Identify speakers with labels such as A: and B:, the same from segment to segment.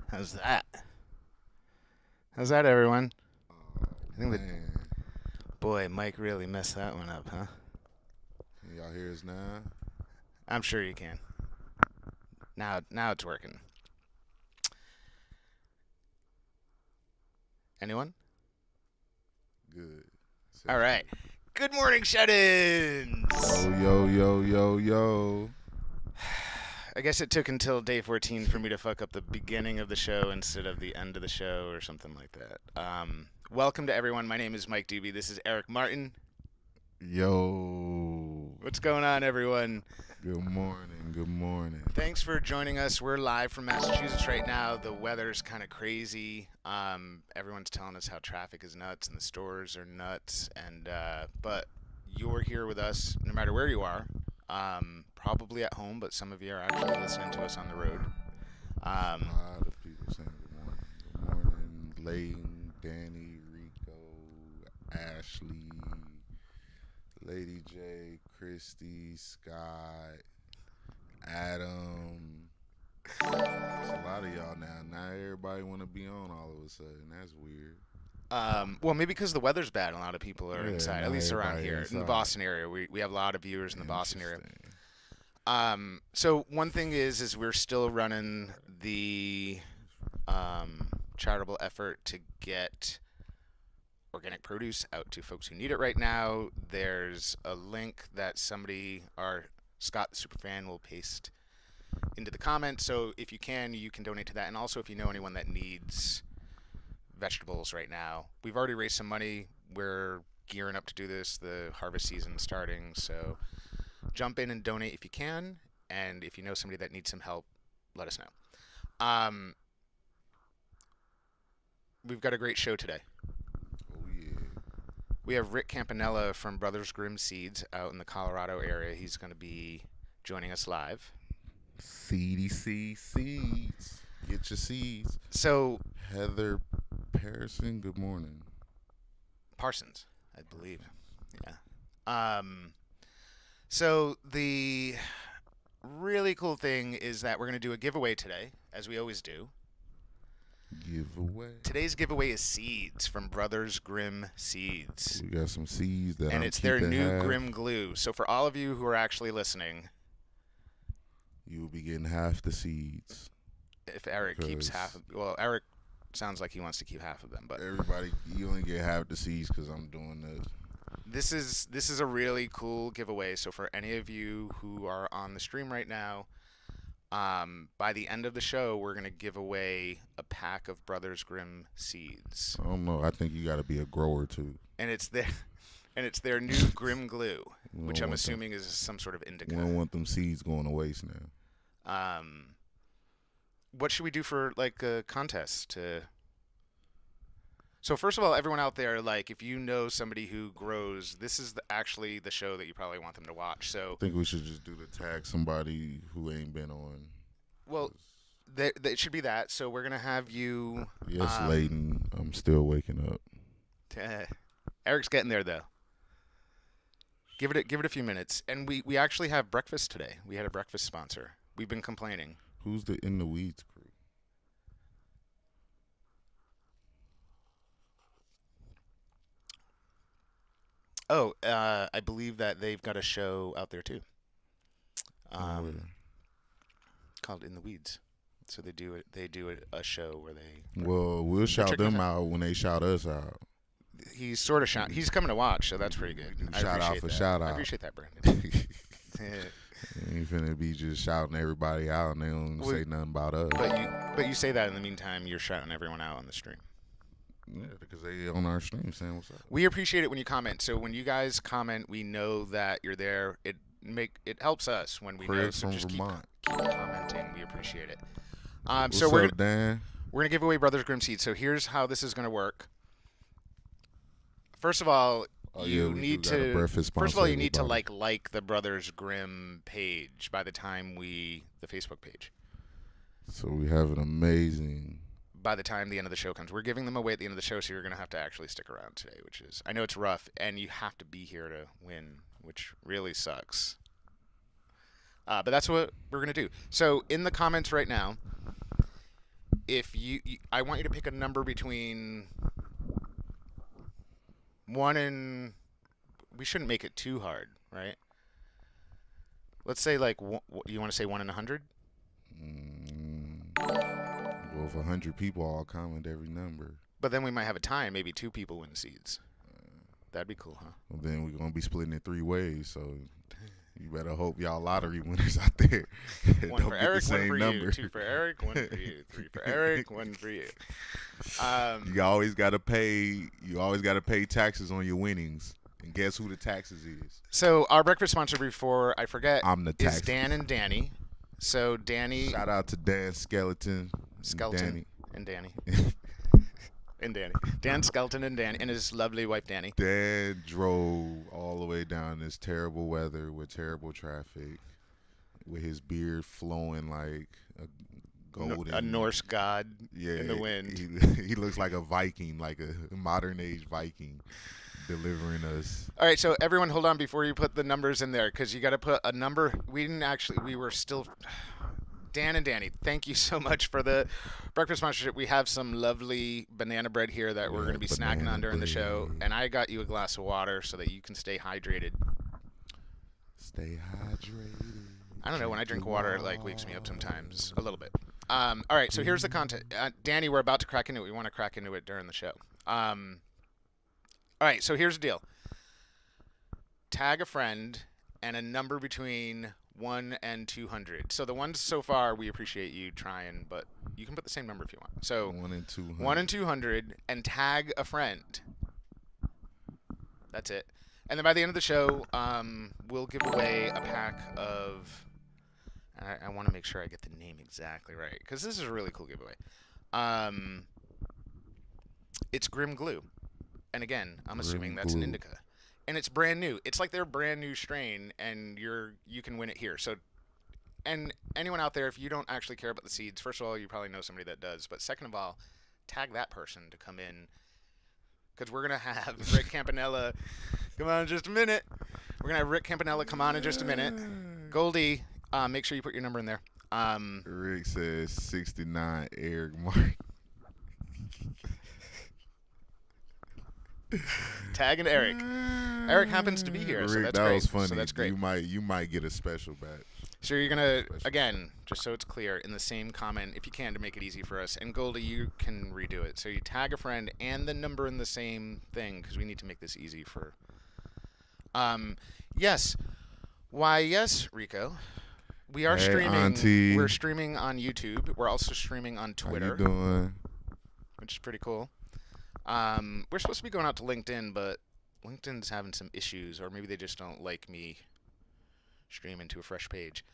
A: How's that? How's that, everyone? I think that boy, Mike really messed that one up, huh?
B: Can y'all hear us now?
A: I'm sure you can. Now it's working. Anyone?
B: Good.
A: All right. Good morning, shut-ins.
B: Yo.
A: I guess it took until day 14 for me to fuck up the beginning of the show instead of the end of the show or something like that. Welcome to everyone. My name is Mike Dube. This is Eric Martin.
B: Yo.
A: What's going on, everyone?
B: Good morning. Good morning.
A: Thanks for joining us. We're live from Massachusetts right now. The weather's kind of crazy. Everyone's telling us how traffic is nuts and the stores are nuts. But you're here with us no matter where you are. Probably at home, but some of you are actually listening to us on the road.
B: A lot of people saying good morning. Good morning, Layton, Danny, Rico, Ashley, Lady J, Christy, Scott, Adam. There's a lot of y'all now. Now everybody want to be on all of a sudden. That's weird.
A: Well, maybe because the weather's bad, a lot of people are inside. At least around here
B: inside.
A: in the Boston area. We have a lot of viewers in the Boston area. So one thing is we're still running the charitable effort to get organic produce out to folks who need it right now. There's a link that Scott the Superfan will paste into the comments. So if you can donate to that. And also if you know anyone that needs vegetables right now. We've already raised some money. We're gearing up to do this. The harvest season's starting. So jump in and donate if you can. And if you know somebody that needs some help, let us know. We've got a great show today.
B: Oh, yeah.
A: We have Rick Campanella from Brothers Grimm Seeds out in the Colorado area. He's going to be joining us live.
B: CDC Seeds. Get your seeds.
A: So
B: Heather Parson, good morning.
A: Parsons, I believe. Yeah. So the really cool thing is that we're going to do a giveaway today, as we always do.
B: Giveaway.
A: Today's giveaway is seeds from Brothers Grimm Seeds.
B: We got some seeds that
A: and
B: I'm
A: it's their
B: keeping
A: new
B: half.
A: Grimm glue. So for all of you who are actually listening,
B: You will be getting half the seeds.
A: if Eric keeps half of, well, Eric sounds like he wants to keep half of them, but
B: Everybody, you only get half the seeds because I'm doing this.
A: this is a really cool giveaway. So for any of you who are on the stream right now, by the end of the show, we're going to give away a pack of Brothers Grimm seeds.
B: I don't know. I think you got to be a grower too.
A: And it's their new Grimm glue, which I'm assuming is some sort of indica.
B: We don't want them seeds going to waste now.
A: What should we do for like a contest to? So first of all, everyone out there, like if you know somebody who grows, this is actually the show that you probably want them to watch. So
B: I think we should just do the tag somebody who ain't been on.
A: well, it should be that. So we're gonna have you.
B: Yes, Layton. I'm still waking up.
A: Eric's getting there though. Give it a few minutes, and we actually have breakfast today. We had a breakfast sponsor. We've been complaining.
B: Who's the In the Weeds crew?
A: Oh, I believe that they've got a show out there too. Called In the Weeds. So they do a show where they.
B: Well, we'll shout them out when they shout us out.
A: He's sort of shout. He's coming to watch, so that's pretty good.
B: Shout out for shout out.
A: I appreciate that, Brandon.
B: You ain't finna be just shouting everybody out and they don't say nothing about us.
A: But you say that in the meantime, you're shouting everyone out on the stream.
B: Yeah, because they on our stream saying what's up.
A: We appreciate it when you comment. So when you guys comment, we know that you're there. It helps us when we know. So
B: from
A: just keep
B: Vermont.
A: commenting. We appreciate it.
B: What's
A: so
B: up, Dan?
A: we're gonna give away Brothers Grimm seeds. So here's how this is gonna work. First of all, you need to like the Brothers Grimm page by the time the Facebook page.
B: So we have an amazing.
A: By the time the end of the show comes, we're giving them away at the end of the show, so you're gonna have to actually stick around today, which is, I know it's rough, and you have to be here to win, which really sucks. But that's what we're gonna do. So in the comments right now, if I want you to pick a number between 1 and, we shouldn't make it too hard, right? Let's say like, you want to say 1 in 100?
B: Well, if 100 people all comment every number.
A: But then we might have a tie. Maybe 2 people win seeds. That'd be cool, huh?
B: Well, then we're gonna be splitting it 3 ways. So you better hope y'all lottery winners out there
A: 1
B: don't
A: for
B: get
A: Eric,
B: the
A: 1
B: same
A: for
B: number.
A: you, 2 for Eric, 1 for you, 3 for Eric, 1 for you.
B: You always gotta pay. You always gotta pay taxes on your winnings And guess who the taxes is?
A: So our breakfast sponsor, before I forget,
B: I'm the
A: is
B: taxes.
A: Dan and Danny. So Danny,
B: Shout out to Dan Skeleton.
A: Skelton, and Danny. And Danny. Dan Skelton and Danny, and his lovely wife Danny.
B: Dan drove all the way down this terrible weather with terrible traffic, with his beard flowing like a golden,
A: A Norse god in the wind.
B: He looks like a Viking, like a modern age Viking, delivering us.
A: All right, so everyone, hold on before you put the numbers in there, because you got to put a number. We were still. Dan and Danny, thank you so much for the breakfast sponsorship. We have some lovely banana bread here that we're going to be snacking on during the show, and I got you a glass of water so that you can stay hydrated.
B: Stay hydrated.
A: I don't know, when I drink water, it like wakes me up sometimes a little bit. All right, so here's the content. Danny, we're about to crack into it. We want to crack into it during the show. All right, so here's the deal. Tag a friend and a number between 1 and 200. So the ones so far, we appreciate you trying, but you can put the same number if you want. So
B: 1 and 200.
A: 1 and 200, and tag a friend. That's it. And then by the end of the show, we'll give away a pack of. I want to make sure I get the name exactly right, because this is a really cool giveaway. It's Grimm glue, and again, I'm assuming that's an indica. And it's brand new. It's like their brand new strain, and you can win it here. So, and anyone out there, if you don't actually care about the seeds, first of all, you probably know somebody that does. But second of all, tag that person to come in, because we're gonna have Rick Campanella come on in just a minute. We're gonna have Rick Campanella come on in just a minute. Goldie, make sure you put your number in there.
B: Rick says 69. Eric Martin.
A: Tagging Eric. Eric happens to be here,
B: Rick,
A: so that's
B: that
A: great.
B: was funny.
A: So that's great.
B: You might get a special batch.
A: So you're gonna, again, just so it's clear, in the same comment, if you can, to make it easy for us. And Goldie, you can redo it. So you tag a friend and the number in the same thing, because we need to make this easy for. Yes. Why, yes, Rico. We are streaming.
B: Auntie.
A: We're streaming on YouTube. We're also streaming on Twitter.
B: How you doing?
A: Which is pretty cool. We're supposed to be going out to LinkedIn, but LinkedIn's having some issues, or maybe they just don't like me streaming to a fresh page.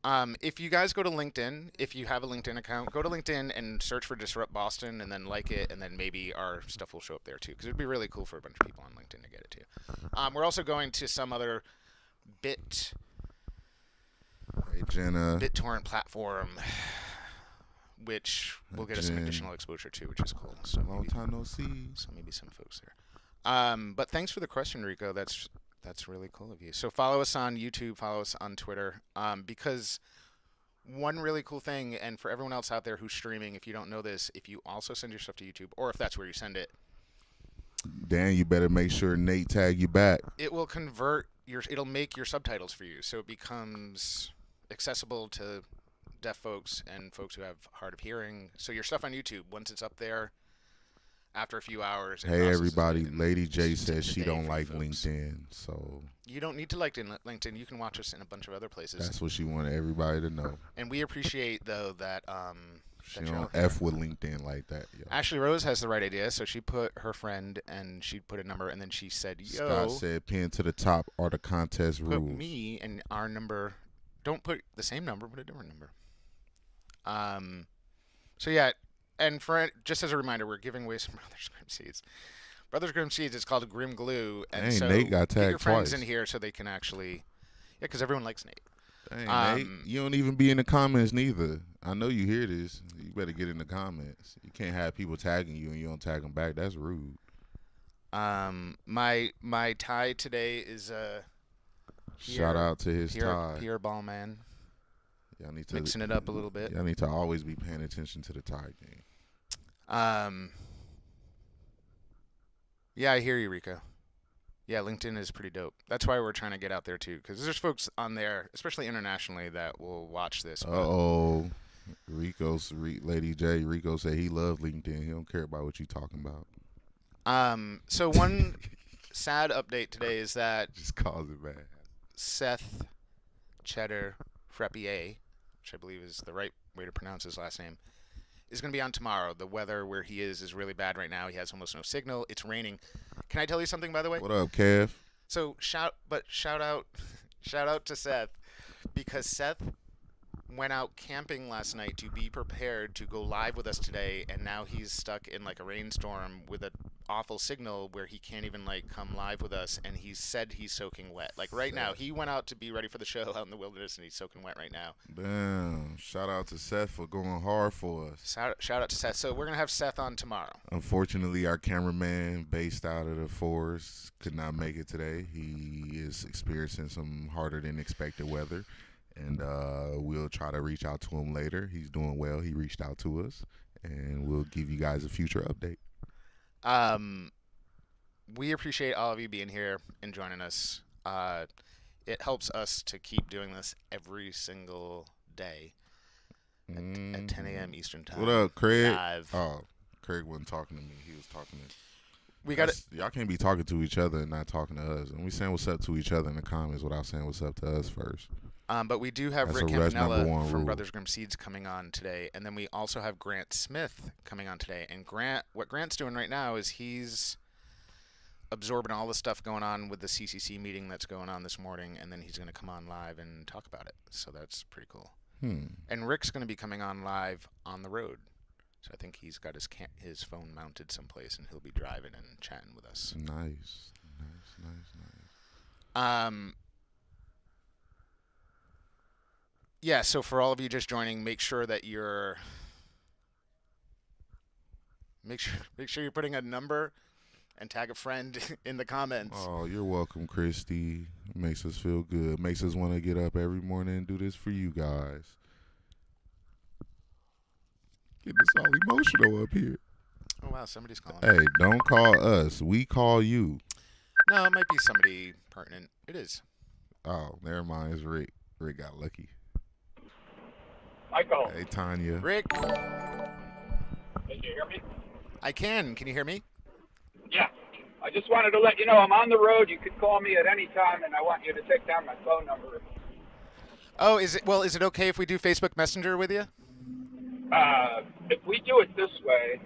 A: If you guys go to LinkedIn, if you have a LinkedIn account, go to LinkedIn and search for Disrupt Boston, and then like it, and then maybe our stuff will show up there too, because it would be really cool for a bunch of people on LinkedIn to get it too. We're also going to some other BitTorrent platform, which will get us some additional exposure to, which is cool. So
B: long time no see.
A: So maybe some folks there. But thanks for the question, Rico. That's really cool of you. So follow us on YouTube, follow us on Twitter, because one really cool thing, and for everyone else out there who's streaming, if you don't know this, if you also send your stuff to YouTube, or if that's where you send it,
B: Dan, you better make sure Nate tag you back.
A: it will it'll make your subtitles for you, so it becomes accessible to deaf folks and folks who have hard of hearing. So your stuff on YouTube, once it's up there, after a few hours.
B: Hey everybody, Lady J says she don't like LinkedIn, so
A: you don't need to like LinkedIn. You can watch us in a bunch of other places.
B: That's what she wanted everybody to know.
A: And we appreciate though that
B: she don't F with LinkedIn like that. Yo.
A: Ashley Rose has the right idea, so she put her friend and she put a number, and then she said, "Yo."
B: Scott said, "Pin to the top are the contest
A: put
B: rules."
A: Me and our number. Don't put the same number, put a different number. So yeah, and for just as a reminder, we're giving away some Brothers Grimm seeds. Brothers Grimm seeds. It's called Grimm glue, and
B: Dang,
A: so
B: Nate got tagged
A: get your friends
B: twice.
A: in here so they can actually, because everyone likes Nate.
B: Dang, Nate, you don't even be in the comments neither. I know you hear this. You better get in the comments. You can't have people tagging you and you don't tag them back. That's rude.
A: My tie today is
B: shout out to his tie.
A: Pierre Ballman.
B: Y'all need to
A: mixing it up a little bit.
B: Y'all need to always be paying attention to the tie game.
A: Yeah, I hear you, Rico. Yeah, LinkedIn is pretty dope. That's why we're trying to get out there too, because there's folks on there, especially internationally, that will watch this.
B: Lady J. Rico said he loved LinkedIn. He don't care about what you talking about.
A: So one sad update today is that
B: just calls it bad.
A: Seth Cheddar Frappier, which I believe is the right way to pronounce his last name, is going to be on tomorrow. The weather where he is really bad right now. He has almost no signal. It's raining. Can I tell you something, by the way?
B: What up, Kev?
A: So shout out, shout out to Seth because Seth went out camping last night to be prepared to go live with us today, and now he's stuck in like a rainstorm with a awful signal where he can't even like come live with us, and he said he's soaking wet. Like right now,
B: Seth.
A: he went out to be ready for the show out in the wilderness, and he's soaking wet right now.
B: Damn. Shout out to Seth for going hard for us.
A: Shout out to Seth. So we're gonna have Seth on tomorrow.
B: Unfortunately, our cameraman based out of the forest could not make it today. He is experiencing some harder than expected weather, and we'll try to reach out to him later. He's doing well. He reached out to us, and we'll give you guys a future update.
A: We appreciate all of you being here and joining us. It helps us to keep doing this every single day at 10 a.m. Eastern Time.
B: What up, Craig?
A: Live.
B: Oh, Craig wasn't talking to me. He was talking to.
A: We got it.
B: Y'all can't be talking to each other and not talking to us. And we saying what's up to each other in the comments without saying what's up to us first.
A: But we do have
B: That's
A: Rick
B: that's number
A: Campanella
B: one
A: from
B: rule.
A: Brothers Grimm Seeds coming on today, and then we also have Grant Smith coming on today. And what Grant's doing right now is he's absorbing all the stuff going on with the CCC meeting that's going on this morning, and then he's going to come on live and talk about it. So that's pretty cool. And Rick's going to be coming on live on the road. So I think he's got his phone mounted someplace, and he'll be driving and chatting with us.
B: Nice.
A: Yeah, so for all of you just joining, make sure you're putting a number and tag a friend in the comments.
B: Oh, you're welcome, Christy. Makes us feel good. Makes us want to get up every morning and do this for you guys. Get this all emotional up here.
A: Oh wow, somebody's calling.
B: Hey, don't call us. We call you.
A: No, it might be somebody pertinent. It is.
B: Oh, never mind. It's Rick. Rick got lucky.
C: Michael.
B: Hey, Tanya.
A: Rick,
C: Can you hear me?
A: I can. Can you hear me?
C: Yeah. I just wanted to let you know I'm on the road. You could call me at any time, and I want you to take down my phone number.
A: Oh, is it okay if we do Facebook Messenger with you?
C: If we do it this way,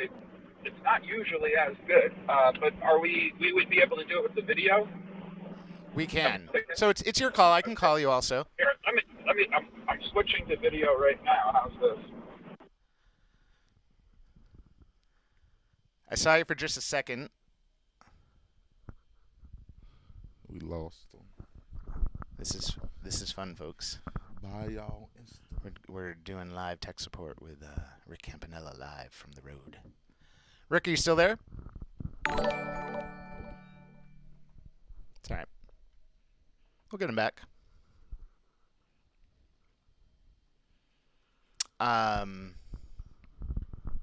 C: it's not usually as good. But we would be able to do it with the video?
A: We can. So it's your call. I can call you also.
C: Here, I'm switching to video right now. How's this?
A: I saw you for just a second.
B: We lost them.
A: This is fun, folks.
B: Bye, y'all.
A: We're doing live tech support with Rick Campanella live from the road. Rick, are you still there? It's all right. We'll get him back.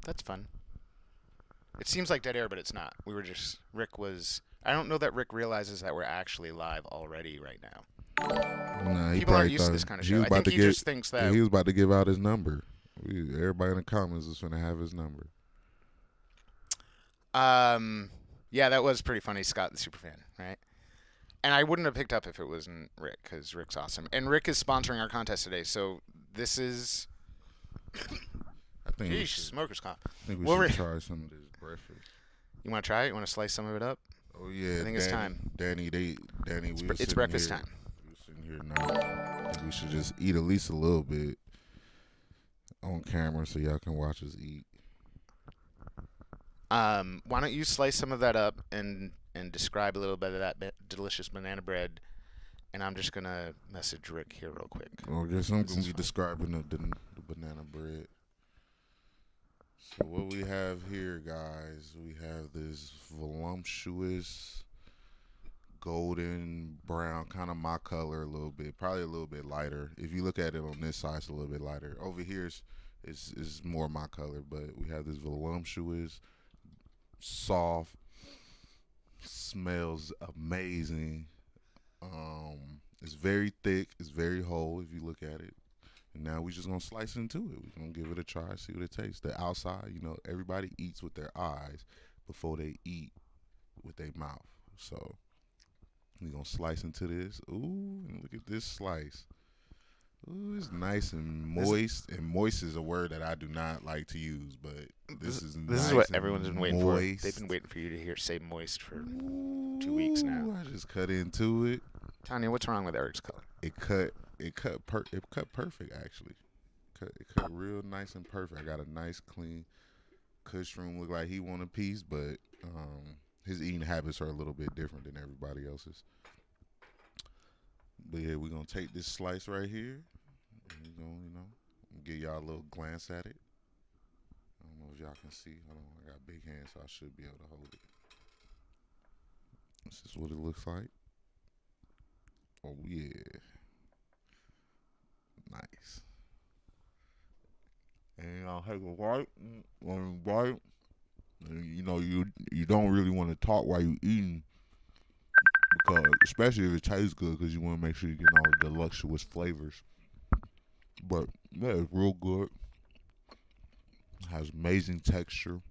A: That's fun. It seems like dead air, but it's not. I don't know that Rick realizes that we're actually live already right now.
B: Nah, he
A: People aren't
B: probably
A: used to
B: thought
A: this kind of
B: he
A: show.
B: was
A: I
B: about
A: think
B: to
A: he just thinks that.
B: he was about to give out his number. Everybody in the comments is going to have his number.
A: Yeah, that was pretty funny, Scott the Superfan, right? And I wouldn't have picked up if it wasn't Rick, because Rick's awesome. And Rick is sponsoring our contest today, so this is...
B: I think we
A: Yeesh,
B: should,
A: smoker's cop.
B: I think we
A: Well,
B: should
A: Rick-
B: try some of this breakfast.
A: You want to try it? You want to slice some of it up?
B: Oh yeah,
A: I think it's time.
B: Danny,
A: It's breakfast time.
B: We're sitting here now. I think we should just eat at least a little bit on camera so y'all can watch us eat.
A: Why don't you slice some of that up and describe a little bit of that delicious banana bread, and I'm just gonna message Rick here real quick.
B: Well, I guess I'm gonna be describing the banana bread. So what we have here, guys, we have this voluptuous golden brown, kind of my color a little bit, probably a little bit lighter. If you look at it on this side, it's a little bit lighter. Over here is more my color, but we have this voluptuous, soft, smells amazing. It's very thick, it's very whole if you look at it. And now we just gonna slice into it. We're gonna give it a try, see what it tastes. The outside, everybody eats with their eyes before they eat with their mouth. So we're gonna slice into this. Ooh, and look at this slice. Ooh, it's nice and moist. And moist is a word that I do not like to use, but this is
A: This
B: nice
A: is what
B: and
A: everyone's been waiting
B: moist.
A: for. They've been waiting for you to say moist for 2 weeks now.
B: Ooh, I just cut into it.
A: Tanya, what's wrong with Eric's color?
B: It cut perfect actually. It cut real nice and perfect. I got a nice clean cush room. Look like he want a piece, but his eating habits are a little bit different than everybody else's. But yeah, we're gonna take this slice right here. And we're gonna, give y'all a little glance at it. I don't know if y'all can see. Hold on, I got big hands, so I should be able to hold it. This is what it looks like. Oh yeah, nice. And I'll take a bite. One bite. And, you don't really want to talk while you eating, because especially if it tastes good, because you want to make sure you get all the luxurious flavors. But yeah, it's real good. It has amazing texture.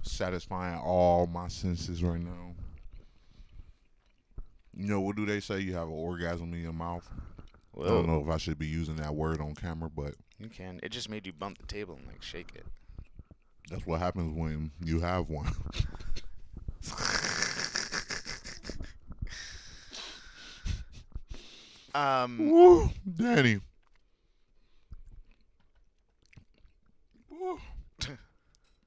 B: Satisfying all my senses right now. What do they say? You have an orgasm in your mouth.
A: Whoa.
B: I don't know if I should be using that word on camera, but
A: You can. It just made you bump the table and shake it.
B: that's what happens when you have one. Woo, Danny. Woo.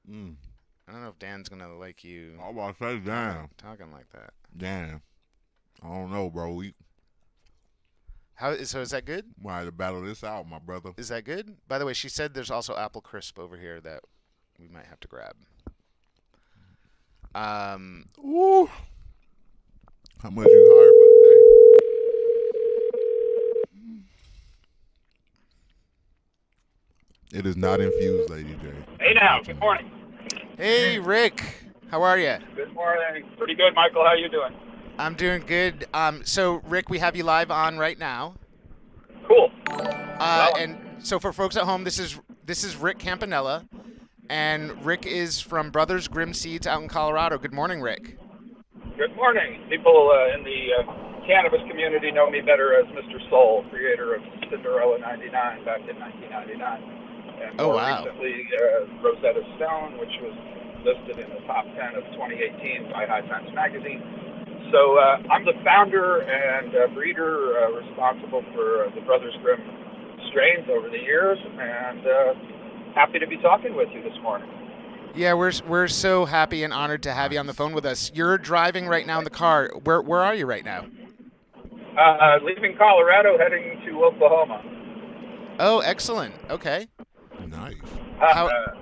A: I don't know if Dan's gonna like you
B: I'm about to say, damn.
A: talking like that.
B: Damn. I don't know, bro. We
A: So is that good?
B: might have to battle this out, my brother.
A: Is that good? By the way, she said there's also apple crisp over here that we might have to grab.
B: Woo. How much you hired for the day? It is not infused, Lady J.
C: Hey now, good morning.
A: Hey, Rick. How are you?
C: Good morning. Pretty good, Michael. How you doing?
A: I'm doing good. So, Rick, we have you live on right now.
C: Cool.
A: And so for folks at home, this is Rick Campanella. And Rick is from Brothers Grimm Seeds out in Colorado. Good morning, Rick.
C: Good morning. People in the cannabis community know me better as Mr. Soul, creator of Cinderella 99 back in 1999. And more recently, Rosetta Stone, which was listed in the top 10 of 2018 by High Times Magazine. So I'm the founder and breeder responsible for the Brothers Grimm strains over the years, and happy to be talking with you this morning.
A: Yeah, we're so happy and honored to have you on the phone with us. You're driving right now in the car. Where are you right now?
C: Leaving Colorado, heading to Oklahoma.
A: Oh, excellent. Okay.
B: Nice.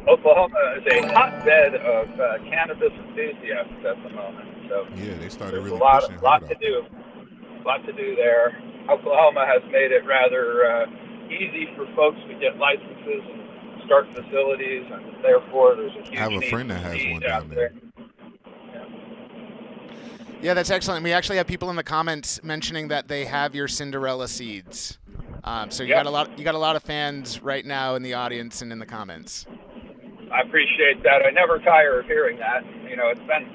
C: Oklahoma is a hotbed of cannabis enthusiasts at the moment. So
B: yeah, they started
C: there's
B: really
C: a lot
B: pushing
C: to do. Lot to do there. Oklahoma has made it rather easy for folks to get licenses and start facilities, and therefore there's a huge
B: I have a
C: need
B: friend that
C: for
B: has
C: seed
B: one
C: out
B: down there.
A: Yeah, that's excellent. We actually have people in the comments mentioning that they have your Cinderella seeds. So you got a lot of fans right now in the audience and in the comments.
C: I appreciate that. I never tire of hearing that. It's been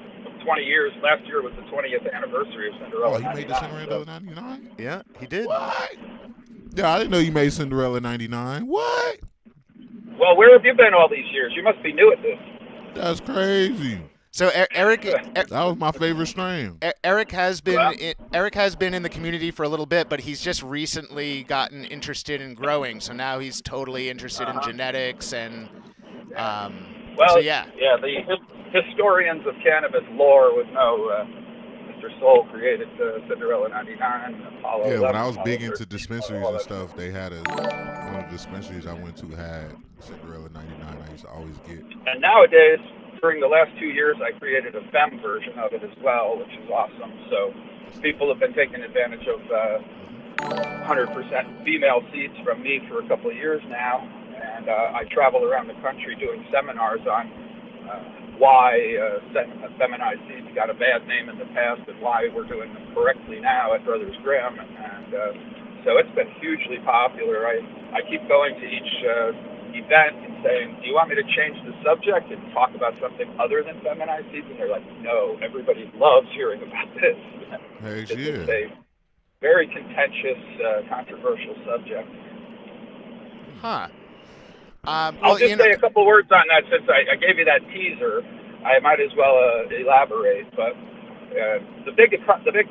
C: 20 years. Last year was the 20th anniversary of Cinderella.
B: Oh, he made the Cinderella 99?
A: Yeah, he did.
B: What? Yeah, I didn't know you made Cinderella 99. What?
C: Well, where have you been all these years? You must be new at this.
B: That's crazy.
A: So Eric,
B: That was my favorite strain.
A: Eric has been in the community for a little bit, but he's just recently gotten interested in growing. So now he's totally interested in genetics and.
C: Well,
A: so yeah.
C: Yeah, the historians of cannabis lore would know Mr. Soul created Cinderella 99. Apollo 11,
B: Yeah, when I was
C: Apollo
B: big into
C: 13,
B: dispensaries
C: all
B: and
C: that
B: stuff, they had one of the dispensaries I went to had Cinderella 99. I used to always get.
C: And nowadays, during the last 2 years, I created a femme version of it as well, which is awesome. So people have been taking advantage of 100% female seeds from me for a couple of years now. And I travel around the country doing seminars on why feminized seeds got a bad name in the past and why we're doing them correctly now at Brothers Grimm. And so it's been hugely popular. I keep going to each event and saying, do you want me to change the subject and talk about something other than feminized seeds? And they're like, no, everybody loves hearing about this.
B: Hey, yeah.
C: very contentious, controversial subject.
A: Huh.
C: I'll just say a couple words on that since I gave you that teaser. I might as well elaborate. But the big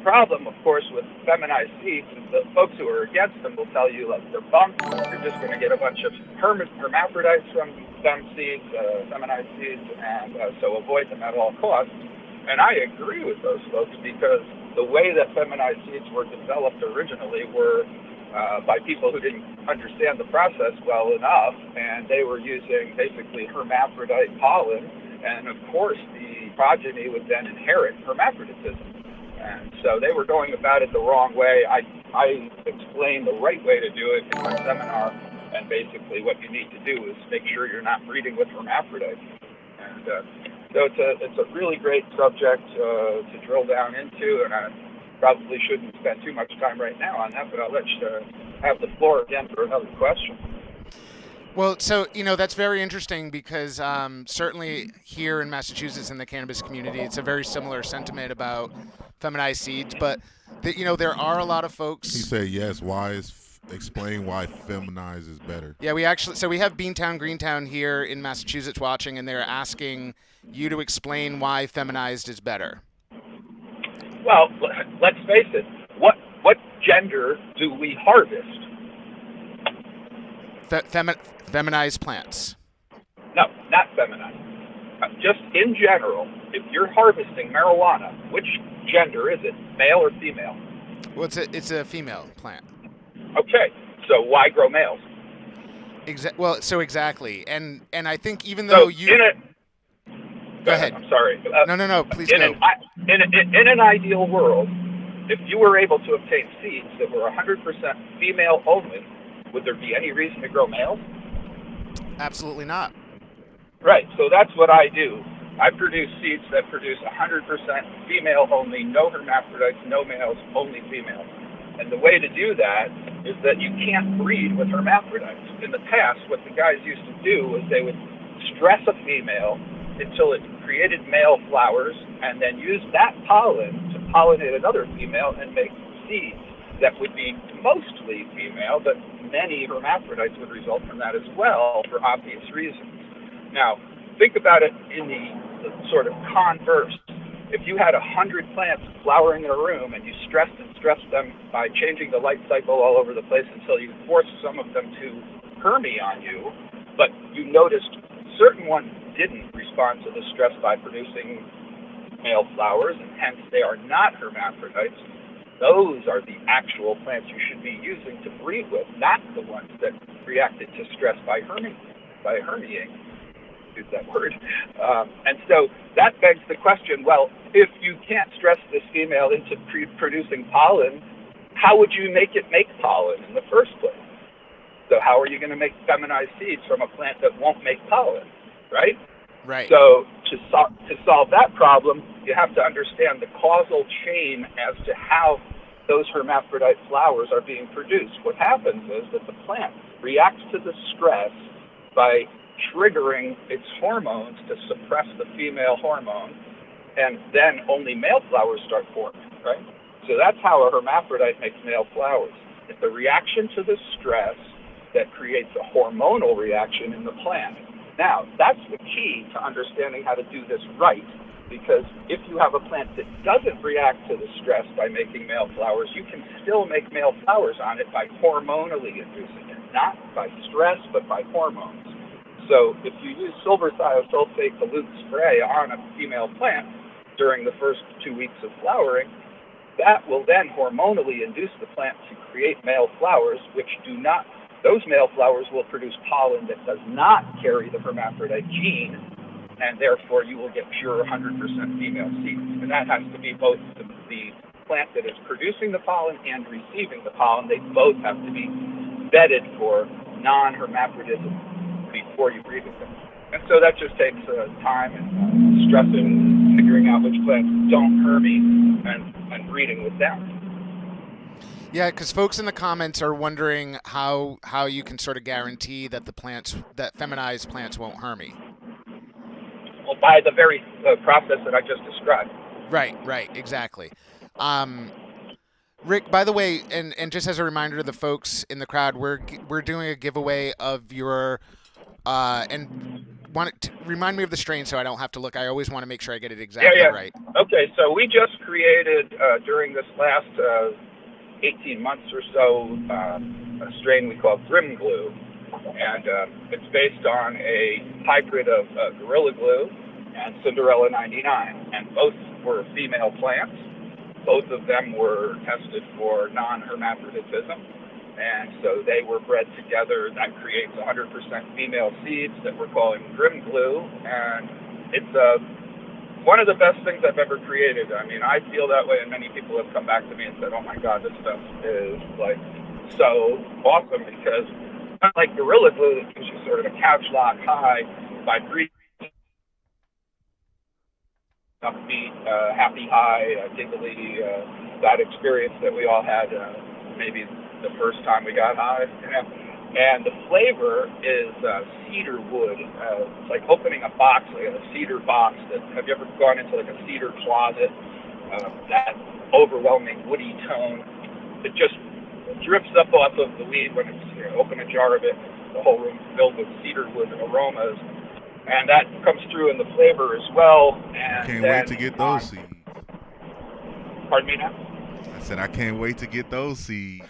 C: problem, of course, with feminized seeds is the folks who are against them will tell you, like, they're bunk. You're just going to get a bunch of hermaphrodites from fem seeds, feminized seeds, and so avoid them at all costs. And I agree with those folks because the way that feminized seeds were developed originally were by people who didn't understand the process well enough, and they were using basically hermaphrodite pollen, and of course the progeny would then inherit hermaphroditism. And so they were going about it the wrong way. I explained the right way to do it in my seminar, and basically what you need to do is make sure you're not breeding with hermaphrodites. And so it's a really great subject to drill down into, and I probably shouldn't spend too much time right now on that, but I'll let you have the floor again for another question.
A: Well, so, that's very interesting because certainly here in Massachusetts in the cannabis community, it's a very similar sentiment about feminized seeds, but, there are a lot of folks.
B: He said yes. Explain why feminized is better.
A: Yeah, we have Beantown, Greentown here in Massachusetts watching, and they're asking you to explain why feminized is better.
C: Well, let's face it. What gender do we harvest?
A: Feminized plants.
C: No, not feminized. Just in general, if you're harvesting marijuana, which gender is it, male or female?
A: Well, it's a female plant.
C: Okay, so why grow males?
A: Exactly, and I think even though Go ahead.
C: I'm sorry.
A: No, please go.
C: In an ideal world, if you were able to obtain seeds that were 100% female only, would there be any reason to grow males?
A: Absolutely not.
C: Right, so that's what I do. I produce seeds that produce 100% female only, no hermaphrodites, no males, only females. And the way to do that is that you can't breed with hermaphrodites. In the past, what the guys used to do was they would stress a female until it created male flowers, and then use that pollen to pollinate another female and make seeds that would be mostly female, but many hermaphrodites would result from that as well for obvious reasons. Now, think about it in the sort of converse. If you had 100 plants flowering in a room and you stressed them by changing the light cycle all over the place until you forced some of them to hermy on you, but you noticed certain ones didn't respond to the stress by producing male flowers, and hence they are not hermaphrodites, those are the actual plants you should be using to breed with, not the ones that reacted to stress by hermying. Use that word. And so that begs the question, well, if you can't stress this female into producing pollen, how would you make it make pollen in the first place? So how are you going to make feminized seeds from a plant that won't make pollen, right?
A: Right.
C: So to solve that problem, you have to understand the causal chain as to how those hermaphrodite flowers are being produced. What happens is that the plant reacts to the stress by triggering its hormones to suppress the female hormone, and then only male flowers start forming, right? So that's how a hermaphrodite makes male flowers. It's a reaction to the stress that creates a hormonal reaction in the plant. Now, that's the key to understanding how to do this right, because if you have a plant that doesn't react to the stress by making male flowers, you can still make male flowers on it by hormonally inducing it, not by stress, but by hormones. So if you use silver thiosulfate dilute spray on a female plant during the first 2 weeks of flowering, that will then hormonally induce the plant to create male flowers, those male flowers will produce pollen that does not carry the hermaphrodite gene, and therefore you will get pure 100% female seeds. And that has to be both the plant that is producing the pollen and receiving the pollen. They both have to be vetted for non-hermaphrodism before you breed with them. And so that just takes time and stressing, figuring out which plants don't hermy, and breeding with them.
A: Yeah, because folks in the comments are wondering how you can sort of guarantee that that feminized plants won't hermy.
C: Well, by the very process that I just described.
A: Right, exactly. Rick, by the way, and just as a reminder to the folks in the crowd, we're doing a giveaway of your and want to remind me of the strain so I don't have to look. I always want to make sure I get it exactly right.
C: Okay, so we just created during this last 18 months or so a strain we call Grimm glue, and it's based on a hybrid of Gorilla Glue and Cinderella 99, and both were female plants. Both of them were tested for non-hermaphroditism, and so they were bred together. That creates 100% female seeds that we're calling Grimm glue, and it's one of the best things I've ever created. I mean, I feel that way, and many people have come back to me and said, "Oh my God, this stuff is like so awesome," because unlike Gorilla Glue that gives you sort of a couch lock high by breathing, upbeat, happy high, giggly, that experience that we all had maybe the first time we got high. And the flavor is cedar wood. It's like opening a box, like a cedar box. Have you ever gone into like a cedar closet? That overwhelming woody tone. It just drips up off of the weed when it's open a jar of it. The whole room's filled with cedar wood aromas. And that comes through in the flavor as well. And
B: can't wait to get those seeds.
C: Pardon me now?
B: I said I can't wait to get those seeds.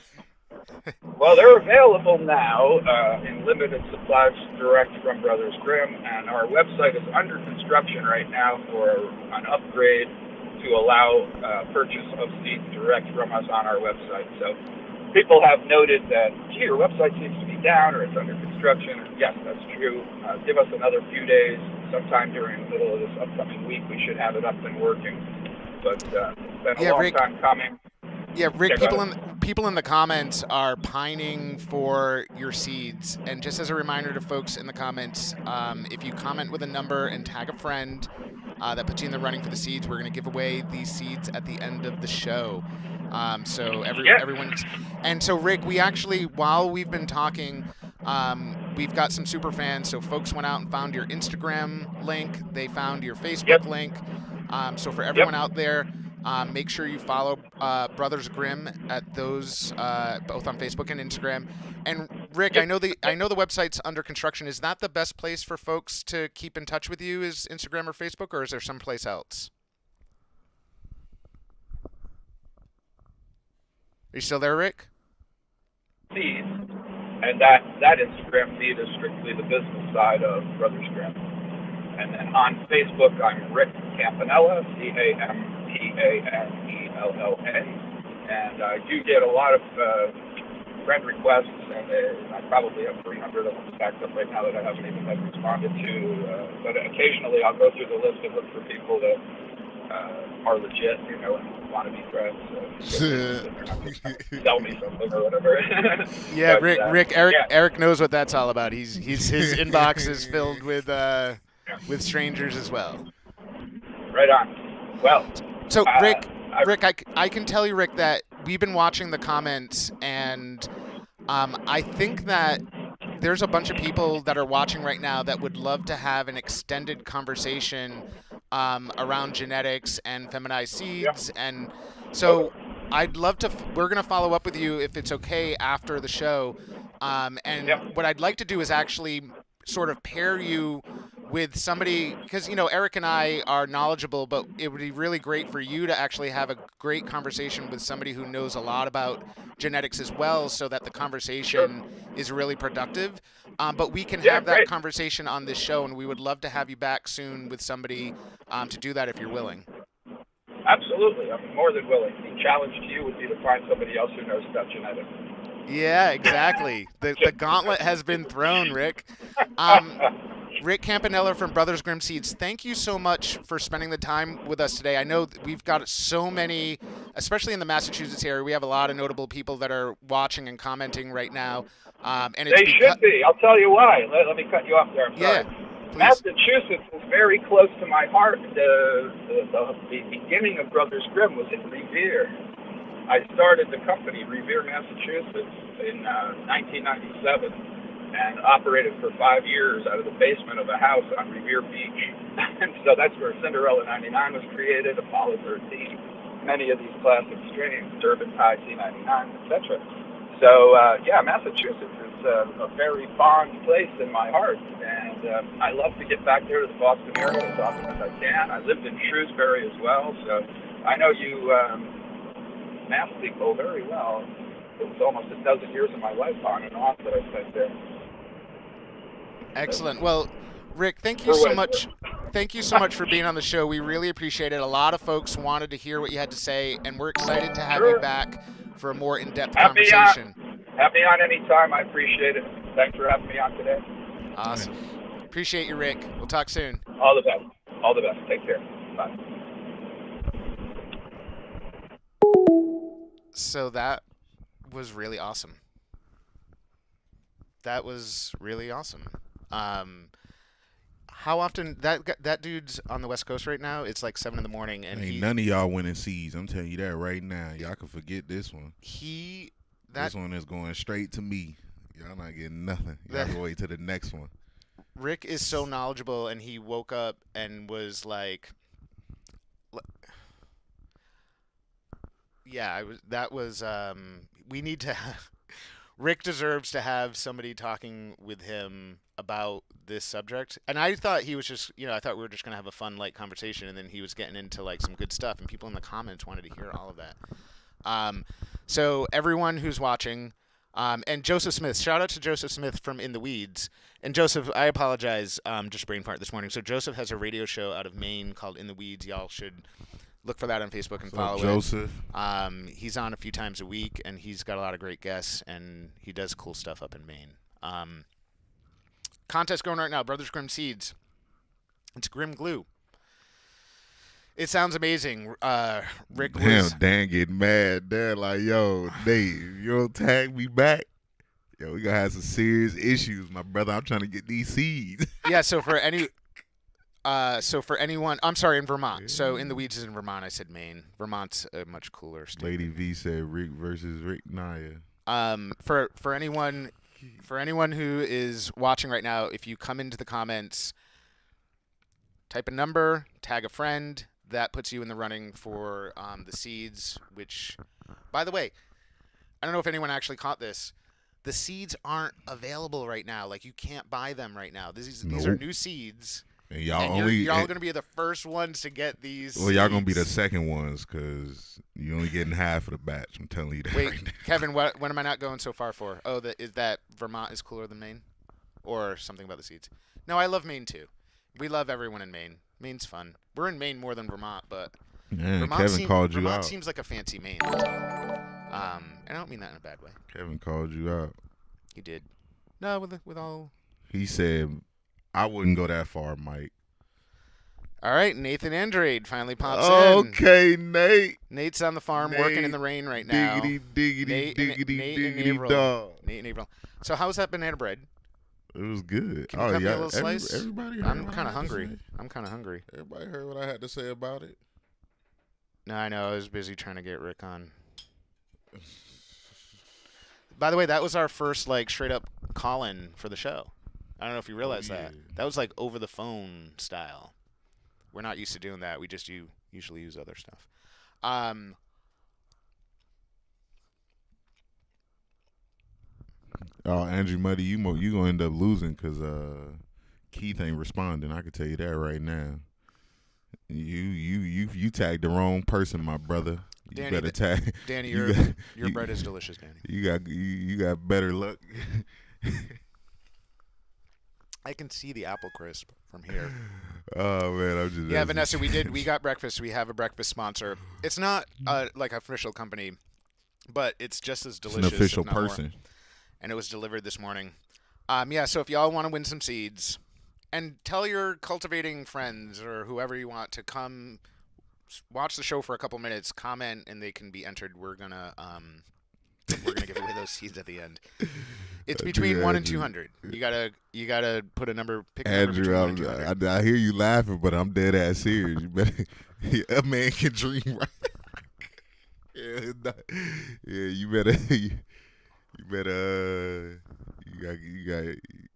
C: Well, they're available now in limited supplies direct from Brothers Grimm, and our website is under construction right now for an upgrade to allow purchase of seeds direct from us on our website. So people have noted that, gee, your website seems to be down or it's under construction. Yes, that's true. Give us another few days. Sometime during the middle of this upcoming week, we should have it up and working. But it's been a long time coming.
A: Yeah, Rick, people in the comments are pining for your seeds. And just as a reminder to folks in the comments, if you comment with a number and tag a friend that puts you in the running for the seeds, we're going to give away these seeds at the end of the show. So everyone's... And so, Rick, we actually, while we've been talking, we've got some super fans. So folks went out and found your Instagram link. They found your Facebook link. So for everyone out there, make sure you follow Brothers Grimm at those both on Facebook and Instagram. And Rick, I know the website's under construction. Is that the best place for folks to keep in touch with you? Is Instagram or Facebook, or is there someplace else? Are you still there, Rick?
C: Feed, and that Instagram feed is strictly the business side of Brothers Grimm. And then on Facebook, I'm Rick Campanella, Campanelln, and I do get a lot of friend requests, and I probably have 300 of them stacked up right now that I haven't even responded to. But occasionally, I'll go through the list and look for people that are legit, and want to be friends. Tell me something or whatever.
A: Yeah, but, Rick, Eric knows what that's all about. His inbox is filled with strangers as well.
C: Right on. Well,
A: so Rick, I can tell you, Rick, that we've been watching the comments, and I think that there's a bunch of people that are watching right now that would love to have an extended conversation around genetics and feminized seeds. And so I'd love to, we're going to follow up with you if it's okay after the show. What I'd like to do is actually sort of pair you with somebody, because, Eric and I are knowledgeable, but it would be really great for you to actually have a great conversation with somebody who knows a lot about genetics as well, so that the conversation is really productive. But we can have that conversation on this show, and we would love to have you back soon with somebody to do that if you're willing.
C: Absolutely. I'm more than willing. The challenge to you would be to find somebody else who knows about genetics.
A: Yeah, exactly. The gauntlet has been thrown, Rick. Rick Campanella from Brothers Grimm Seeds, thank you so much for spending the time with us today. I know we've got so many, especially in the Massachusetts area, we have a lot of notable people that are watching and commenting right now. And
C: they should be. I'll tell you why. Let me cut you off there. I'm sorry.
A: Please.
C: Massachusetts is very close to my heart. The beginning of Brothers Grimm was in Revere. I started the company, Revere, Massachusetts, in 1997. And operated for 5 years out of the basement of a house on Revere Beach. And so that's where Cinderella 99 was created, Apollo 13. many of these classic strains, Turpentine, C99, etc. So, Massachusetts is a very fond place in my heart, and I love to get back there to the Boston area as often as I can. I lived in Shrewsbury as well, so I know you Mass people very well. It was almost a dozen years of my life on and off that I spent there.
A: Excellent. Well, Rick, thank you so much. Thank you so much for being on the show. We really appreciate it. A lot of folks wanted to hear what you had to say, and we're excited to have you back for a more in-depth conversation.
C: Have me on anytime. I appreciate it. Thanks for having me on today.
A: Awesome. Appreciate you, Rick. We'll talk soon.
C: All the best. All the best. Take care. Bye.
A: So that was really awesome. That was really awesome. How often that dude's on the West Coast right now? It's like 7 a.m, and
B: ain't none of y'all winning seeds. I'm telling you that right now. Y'all can forget this one. This one is going straight to me. Y'all not getting nothing. Y'all can wait till the next one.
A: Rick is so knowledgeable, and he woke up and was like, "Yeah, we need to." Rick deserves to have somebody talking with him about this subject. And I thought he was just, I thought we were just going to have a fun, light conversation, and then he was getting into, like, some good stuff, and people in the comments wanted to hear all of that. So everyone who's watching, and Joseph Smith, shout out to Joseph Smith from In the Weeds. And Joseph, I apologize, just brain fart this morning. So Joseph has a radio show out of Maine called In the Weeds. Y'all should look for that on Facebook and follow
B: Joseph.
A: it. He's on a few times a week, and he's got a lot of great guests, and he does cool stuff up in Maine. Contest going right now, Brothers Grimm Seeds. It's Grimm Glue. It sounds amazing. Rick was...
B: Damn, Dan getting mad. Dan like, yo, Dave, you don't tag me back? Yo, we gonna have some serious issues, my brother. I'm trying to get these seeds.
A: Yeah, so for anyone, I'm sorry, in Vermont. So In the Weeds is in Vermont. I said Maine. Vermont's a much cooler state.
B: Lady V said Rick versus Rick Naya.
A: For anyone who is watching right now, if you come into the comments, type a number, tag a friend, that puts you in the running for the seeds. Which, by the way, I don't know if anyone actually caught this. The seeds aren't available right now. Like, you can't buy them right now. These are new seeds.
B: And
A: y'all going to be the first ones to get these.
B: Well, y'all going to be the second ones because you're only getting half of the batch. I'm telling you that.
A: Wait,
B: right now.
A: Kevin, what am I not going so far for? Oh, is that Vermont is cooler than Maine? Or something about the seeds? No, I love Maine too. We love everyone in Maine. Maine's fun. We're in Maine more than Vermont, but
B: Man, Vermont
A: seems like a fancy Maine. I don't mean that in a bad way.
B: Kevin called you out.
A: He did. No, with all.
B: He said, I wouldn't go that far, Mike.
A: All right, Nathan Andrade finally pops in.
B: Okay, Nate.
A: Nate's on the farm working in the rain right now.
B: Diggity, dog.
A: Nate and April. So how's that banana bread?
B: It was good.
A: Can you cut me a little slice?
B: Everybody heard
A: I'm kind of hungry.
B: Everybody heard what I had to say about it.
A: No, I know. I was busy trying to get Rick on. By the way, that was our first, like, straight-up call-in for the show. I don't know if you realize that. That was, like, over-the-phone style. We're not used to doing that. We just usually use other stuff.
B: Andrew Muddy, you gonna end up losing because Keith ain't responding. I can tell you that right now. You tagged the wrong person, my brother. You
A: Danny,
B: better tag.
A: Danny, your bread is delicious, Danny.
B: You got better luck.
A: I can see the apple crisp from here.
B: Oh man, I'm just.
A: Yeah, Vanessa, we got breakfast. We have a breakfast sponsor. It's not like an official company, but it's just as delicious.
B: It's an official
A: if not more.
B: person.
A: And it was delivered this morning. So if y'all want to win some seeds, and tell your cultivating friends or whoever you want to come watch the show for a couple minutes, comment, and they can be entered. We're gonna give away those seeds at the end. It's between 1 and 200. You gotta put a number. Pick a number between 1 and 200.
B: I hear you laughing, but I'm dead ass serious. You better. A man can dream, right? You better.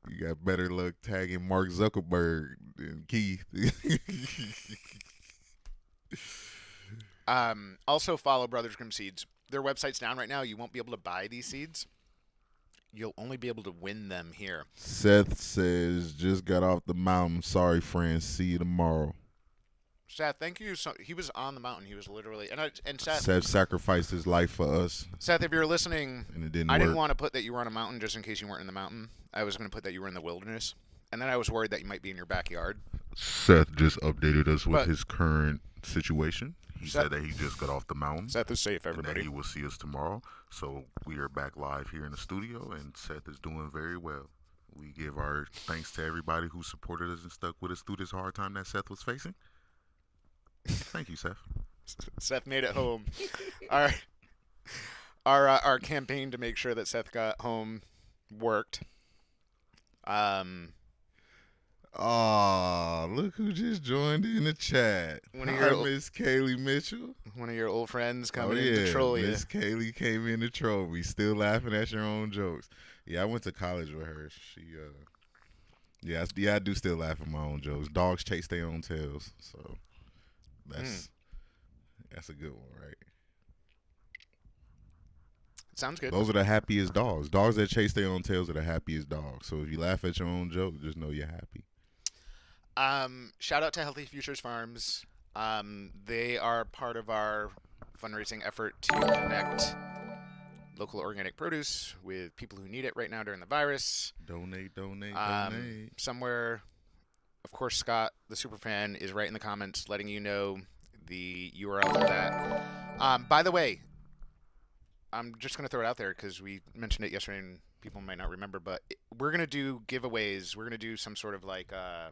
B: You got better luck tagging Mark Zuckerberg than Keith.
A: Also follow Brothers Grimm Seeds. Their website's down right now. You won't be able to buy these seeds. You'll only be able to win them here.
B: Seth says, just got off the mountain. Sorry, friends. See you tomorrow.
A: Seth, thank you. So he was on the mountain. He was literally and
B: Seth sacrificed his life for us.
A: Seth, if you're listening,
B: and it didn't
A: I
B: work.
A: didn't want to put that you were on a mountain just in case you weren't in the mountain. I was going to put that you were in the wilderness, and then I was worried that you might be in your backyard.
B: Seth just updated us with his current situation. He said that he just got off the mountain.
A: Seth is safe, everybody.
B: And that he will see us tomorrow. So we are back live here in the studio, and Seth is doing very well. We give our thanks to everybody who supported us and stuck with us through this hard time that Seth was facing. Thank you, Seth.
A: Seth made it home. Our campaign to make sure that Seth got home worked.
B: Oh, look who just joined in the chat. Miss Kaylee Mitchell.
A: One of your old friends coming in to troll you.
B: Miss Kaylee came in to troll me. Still laughing at your own jokes. Yeah, I went to college with her. I do still laugh at my own jokes. Dogs chase their own tails. So that's a good one, right?
A: Sounds good.
B: Those are the happiest dogs. Dogs that chase their own tails are the happiest dogs. So if you laugh at your own joke, just know you're happy.
A: Shout out to Healthy Futures Farms. They are part of our fundraising effort to connect local organic produce with people who need it right now during the virus.
B: Donate.
A: Somewhere, of course, Scott, the superfan, is right in the comments letting you know the URL for that. By the way, I'm just going to throw it out there because we mentioned it yesterday and people might not remember, but we're going to do giveaways. We're going to do some sort of like a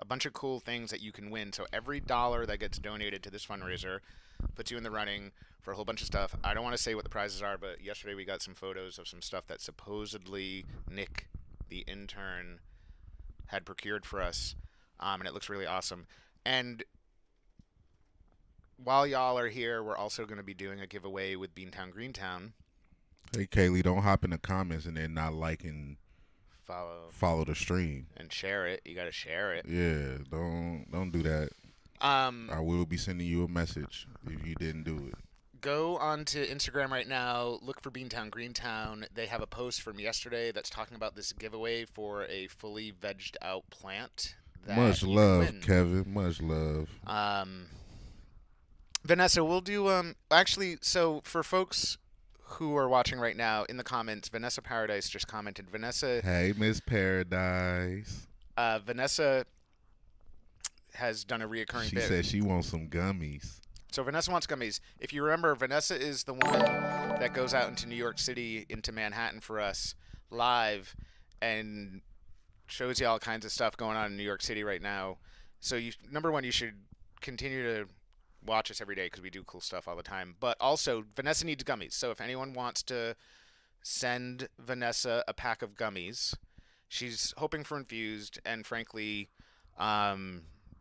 A: bunch of cool things that you can win. So every dollar that gets donated to this fundraiser puts you in the running for a whole bunch of stuff. I don't want to say what the prizes are, but yesterday we got some photos of some stuff that supposedly Nick, the intern, had procured for us, and it looks really awesome. And while y'all are here, we're also going to be doing a giveaway with Beantown Greentown.
B: Hey, Kaylee, don't hop in the comments and then not liking.
A: Follow
B: the stream
A: and share it. You got to share it.
B: Yeah, don't do that. I will be sending you a message if you didn't do it.
A: Go onto Instagram right now. Look for Beantown Greentown. They have a post from yesterday that's talking about this giveaway for a fully vegged out plant.
B: Much love, Kevin. Much love.
A: Vanessa, we'll do actually. So for folks who are watching right now, in the comments, Vanessa Paradise just commented. Vanessa.
B: Hey, Miss Paradise.
A: Vanessa has done a reoccurring bit.
B: She said she wants some gummies.
A: So Vanessa wants gummies. If you remember, Vanessa is the woman that goes out into New York City, into Manhattan for us live, and shows you all kinds of stuff going on in New York City right now. So number one, you should continue to watch us every day because we do cool stuff all the time. But also, Vanessa needs gummies. So if anyone wants to send Vanessa a pack of gummies, she's hoping for infused, and frankly,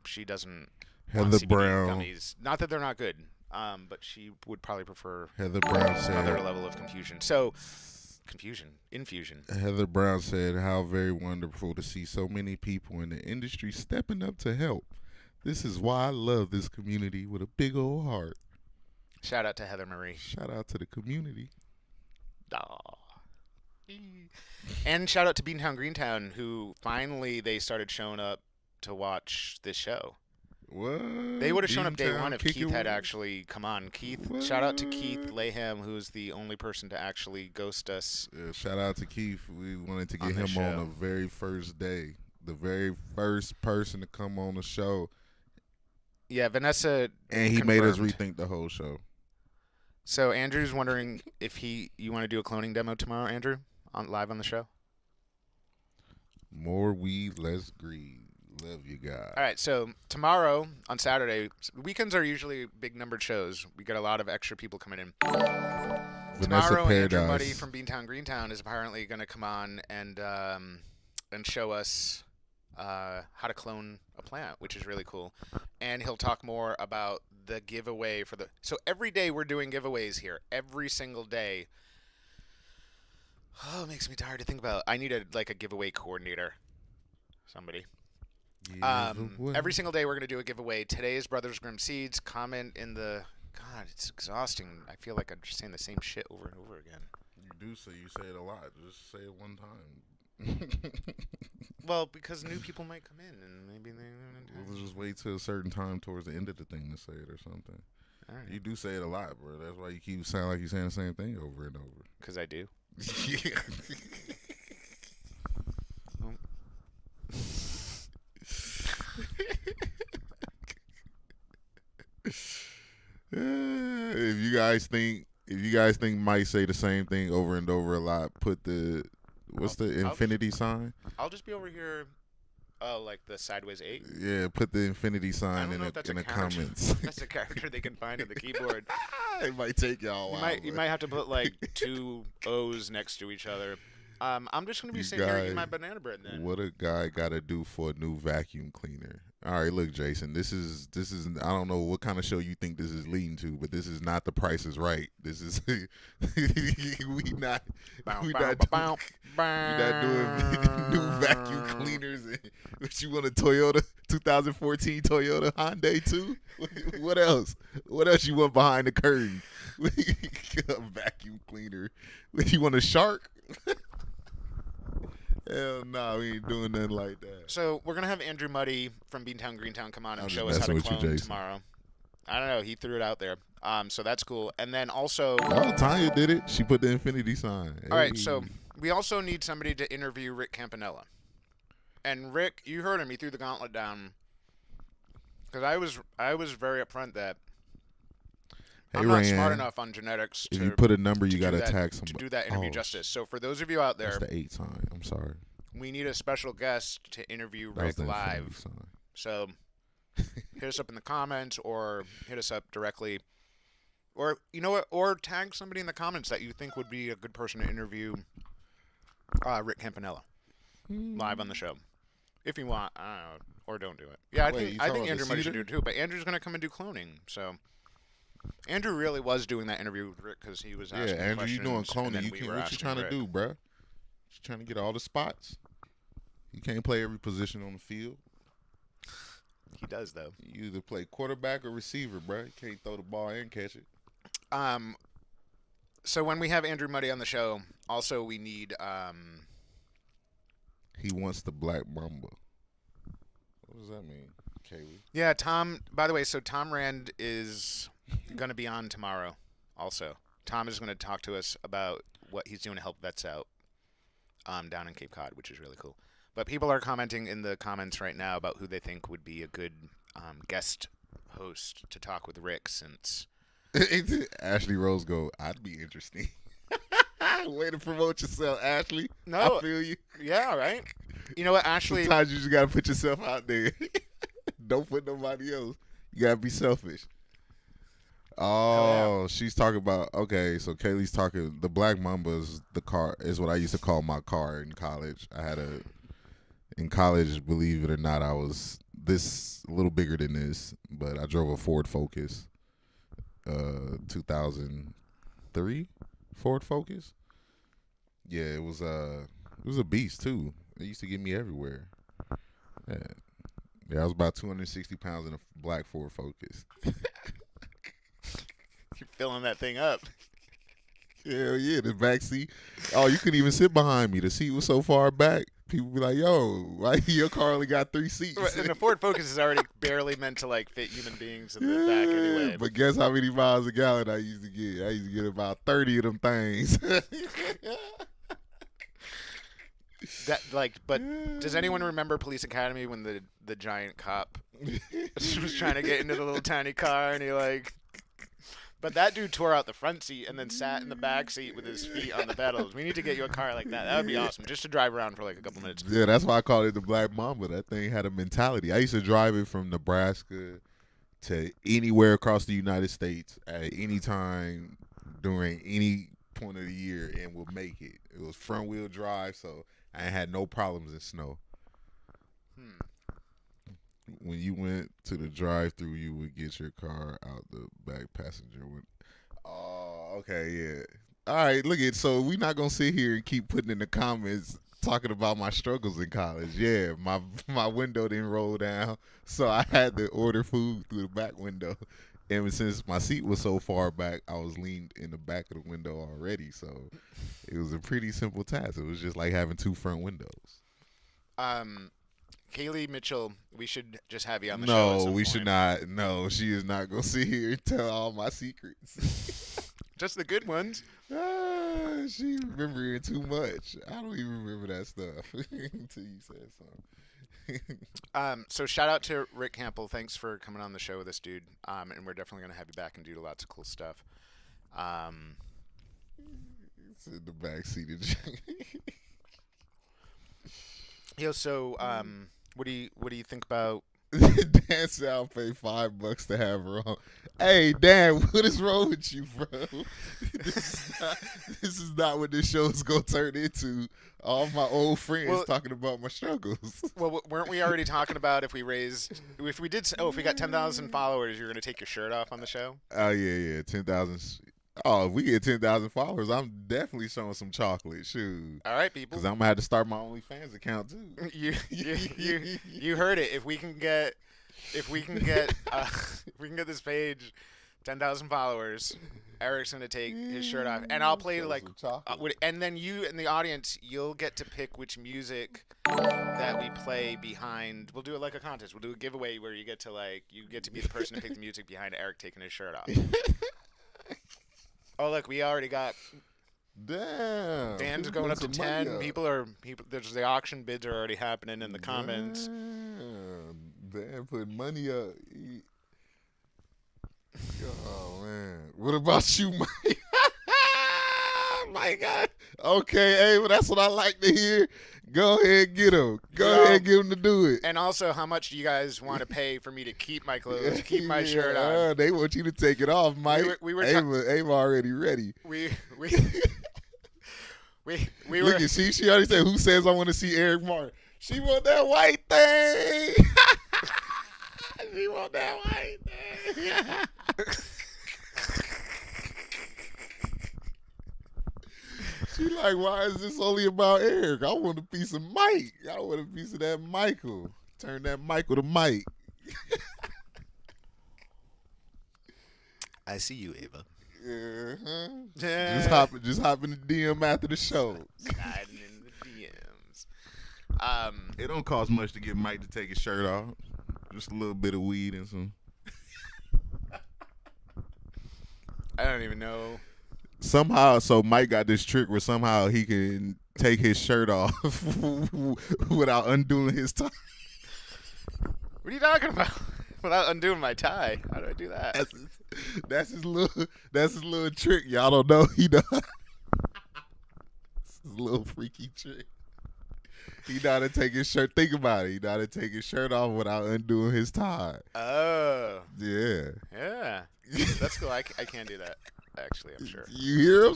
A: she doesn't want
B: Heather
A: CBD
B: Brown
A: gummies. Not that they're not good, but she would probably prefer
B: Heather Brown said
A: another level of confusion. So, infusion.
B: Heather Brown said, how very wonderful to see so many people in the industry stepping up to help. This is why I love this community with a big old heart.
A: Shout out to Heather Marie.
B: Shout out to the community.
A: And shout out to Beantown Greentown, who finally they started showing up to watch this show.
B: What?
A: They would have shown up day
B: Beantown
A: one if Keith had actually come on. Keith,
B: What?
A: Shout out to Keith Layham, who's the only person to actually ghost us.
B: Yeah, shout out to Keith. We wanted to
A: On
B: get
A: the
B: him on
A: show.
B: the very first day. The very first person to come on the show.
A: Yeah, Vanessa
B: And he made us
A: confirmed.
B: rethink the whole show.
A: So Andrew's wondering if you want to do a cloning demo tomorrow, Andrew, live on the show.
B: More weed, less greed. Love you guys.
A: All right, so tomorrow on Saturday, weekends are usually big numbered shows. We get a lot of extra people coming in.
B: Vanessa
A: Tomorrow, Andrew
B: Paradise.
A: Buddy from Beantown Greentown is apparently going to come on and show us how to clone a plant, which is really cool. And he'll talk more about the giveaway for the. So every day we're doing giveaways here. Every single day. Oh, it makes me tired to think about. I need a giveaway coordinator. Somebody. Every single day we're going to do a giveaway. Today is Brothers Grimm Seeds. Comment in the... God, God, it's exhausting. I feel like I'm just saying the same shit over and over again.
B: You say it a lot. Just say it one time.
A: Well, because new people might come in and maybe they.
B: We'll just wait till a certain time towards the end of the thing to say it or something.
A: All right.
B: You do say it a lot, bro. That's why you keep sound like you're saying the same thing over and over.
A: Because I do.
B: Yeah. If you guys think Mike say the same thing over and over a lot, put the infinity sign?
A: I'll just be over here, like the sideways 8.
B: Yeah, put the infinity sign in the comments.
A: That's a character they can find on the keyboard.
B: It might take y'all a while.
A: You might have to put like 2 O's next to each other. I'm just gonna be sitting here eating my banana bread then.
B: What a guy got to do for a new vacuum cleaner. All right, look, Jason. This is. I don't know what kind of show you think this is leading to, but this is not The Price is Right. This is we not doing new vacuum cleaners. What you want, a Toyota 2014 Toyota Hyundai too? What else? What else you want behind the curtain? A vacuum cleaner. You want a shark? Hell no, we ain't doing nothing like that.
A: So we're gonna have Andrew Muddy from Beantown Greentown come on and
B: I'm
A: show
B: just
A: us how to
B: messing with you,
A: clone
B: Jason.
A: tomorrow. I don't know. He threw it out there. So that's cool. And then also,
B: Oh, Tanya did it. She put the infinity sign.
A: all right. So we also need somebody to interview Rick Campanella. And Rick, you heard him. He threw the gauntlet down. Because I was very upfront that I'm not smart enough on genetics
B: if
A: to
B: you put a number, you got to
A: do that-
B: tag somebody.
A: to do that interview justice. So for those of you out there,
B: That's the 8 sign. I'm sorry.
A: we need a special guest to interview
B: That was
A: Rick
B: the infinity
A: live.
B: sign.
A: So hit us up in the comments or hit us up directly. Or, you know what? Or tag somebody in the comments that you think would be a good person to interview Rick Campanella live on the show. If you want. I don't know. Or don't do it. Yeah, I
B: Wait, you
A: think
B: talking about
A: Andrew
B: the
A: might should
B: cedar?
A: do it too. But Andrew's going to come and do cloning. So Andrew really was doing that interview with Rick because he was
B: Yeah,
A: asking
B: Andrew, you doing
A: questions, and
B: cloning.
A: then
B: You
A: we
B: can't,
A: were
B: what you
A: asking
B: trying to
A: Rick.
B: do, bruh? You trying to get all the spots? You can't play every position on the field.
A: He does, though.
B: You either play quarterback or receiver, bruh. You can't throw the ball and catch it.
A: So when we have Andrew Muddy on the show, also we need
B: He wants the black mamba. What does that mean, Kaylee?
A: yeah, Tom. By the way, so Tom Rand is going to be on tomorrow. Also, Tom is going to talk to us about what he's doing to help vets out down in Cape Cod, which is really cool. But people are commenting in the comments right now about who they think would be a good guest host to talk with Rick, since
B: Ashley Rose go, I'd be interesting. Way to promote yourself, Ashley.
A: No.
B: I feel you.
A: yeah, right. You know what, Ashley?
B: Sometimes you just got to put yourself out there. Don't put nobody else. You got to be selfish. Oh, she's talking about, okay, so Kaylee's talking, the Black Mamba is the car, is what I used to call my car in college. In college, believe it or not, I was this, a little bigger than this, but I drove a Ford Focus, 2003 Ford Focus. Yeah, it was a beast too. It used to get me everywhere. Yeah, I was about 260 pounds in a black Ford Focus.
A: You're filling that thing up.
B: Hell yeah, the back seat. Oh, you couldn't even sit behind me. The seat was so far back. People be like, yo, why your car only got 3 seats?
A: And the Ford Focus is already barely meant to like fit human beings in the back anyway.
B: But guess how many miles a gallon I used to get? I used to get about 30 of them things.
A: But does anyone remember Police Academy when the giant cop was trying to get into the little tiny car and he like... But that dude tore out the front seat and then sat in the back seat with his feet on the pedals. We need to get you a car like that. That would be awesome, just to drive around for like a couple minutes.
B: Yeah, that's why I call it the Black Mamba. That thing had a mentality. I used to drive it from Nebraska to anywhere across the United States at any time during any point of the year and would make it. It was front wheel drive, so I had no problems in snow. When you went to the drive-thru, you would get your car out the back passenger. Oh, okay, yeah. All right, look at, so we're not gonna sit here and keep putting in the comments talking about my struggles in college. Yeah, my window didn't roll down, so I had to order food through the back window. And since my seat was so far back, I was leaned in the back of the window already. So it was a pretty simple task. It was just like having 2 front windows.
A: Kaylee Mitchell, we should just have you on the show.
B: No, we should not. No, she is not going to sit here and tell all my secrets.
A: Just the good ones.
B: She remembering too much. I don't even remember that stuff until you said something.
A: So shout out to Rick Campbell. Thanks for coming on the show with us, dude. And we're definitely going to have you back and do lots of cool stuff.
B: It's in the back seat of
A: Yo, so what do you think about?
B: Dan said I'll pay $5 to have her on. Hey, Dan, what is wrong with you, bro? This is not what this show is gonna turn into. All my old friends talking about my struggles.
A: Well, weren't we already talking about if we got 10,000 followers, you're gonna take your shirt off on the show?
B: Oh yeah, 10,000. Oh, if we get 10,000 followers, I'm definitely showing some chocolate. Shoot.
A: All right, people.
B: Because I'm gonna have to start my OnlyFans account too.
A: You heard it. If we can get this page 10,000 followers, Eric's gonna take his shirt off, and I'll play and then you in the audience, you'll get to pick which music that we play behind. We'll do it like a contest. We'll do a giveaway where you get to be the person to pick the music behind Eric taking his shirt off. Oh, look, we already got.
B: Damn.
A: Dan's going up to 10. People. There's the auction bids are already happening in the comments.
B: Dan putting money up. Oh man, what about you, Mike? My God. Okay, hey, well that's what I like to hear. Go ahead, get him. Go ahead, get him to do it.
A: And also, how much do you guys want to pay for me to keep my clothes, to keep my shirt on?
B: They want you to take it off, Mike. Ava already ready.
A: We
B: Look at she already said, who says I want to see Eric Martin? She want that white thing. She want that white thing. She like, why is this only about Eric? I want a piece of Mike. I want a piece of that Michael. Turn that Michael to Mike.
A: I see you, Ava.
B: Uh-huh. Just hop in the DM after the show.
A: Sliding in the DMs.
B: It don't cost much to get Mike to take his shirt off. Just a little bit of weed and some.
A: I don't even know.
B: Somehow, so Mike got this trick where somehow he can take his shirt off without undoing his tie.
A: What are you talking about? Without undoing my tie? How do I do that?
B: That's his little trick. Y'all don't know. He does. It's his little freaky trick. He know how to take his shirt. Think about it. He know how to take his shirt off without undoing his tie.
A: Oh.
B: Yeah.
A: Yeah. That's cool. I can't do that. Actually, I'm sure.
B: You hear him?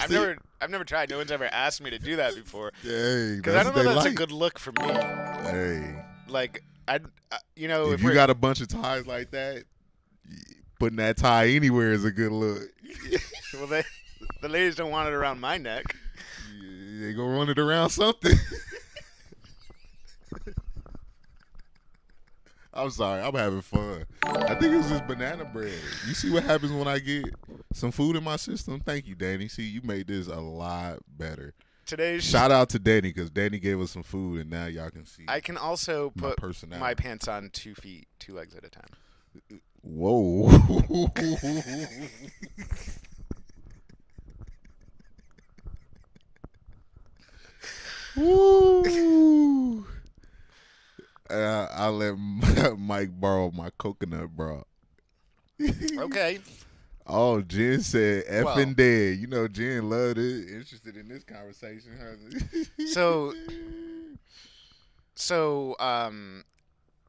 A: I've never tried. No one's ever asked me to do that before.
B: Dang,
A: because I don't know that's a good look for me.
B: Hey,
A: like if
B: you got a bunch of ties like that, putting that tie anywhere is a good look.
A: Well, the ladies don't want it around my neck.
B: They gonna run it around something. I'm sorry, I'm having fun. I think it was this banana bread. You see what happens when I get some food in my system? Thank you, Danny. See, you made this a lot better. Shout out to Danny because Danny gave us some food, and now y'all can see.
A: I can also put my pants on 2 feet, 2 legs at a time.
B: Whoa. Woo. I'll let Mike borrow my coconut bra.
A: Okay.
B: Oh, Jen said effing dead. You know, Jen loved it. Interested in this conversation.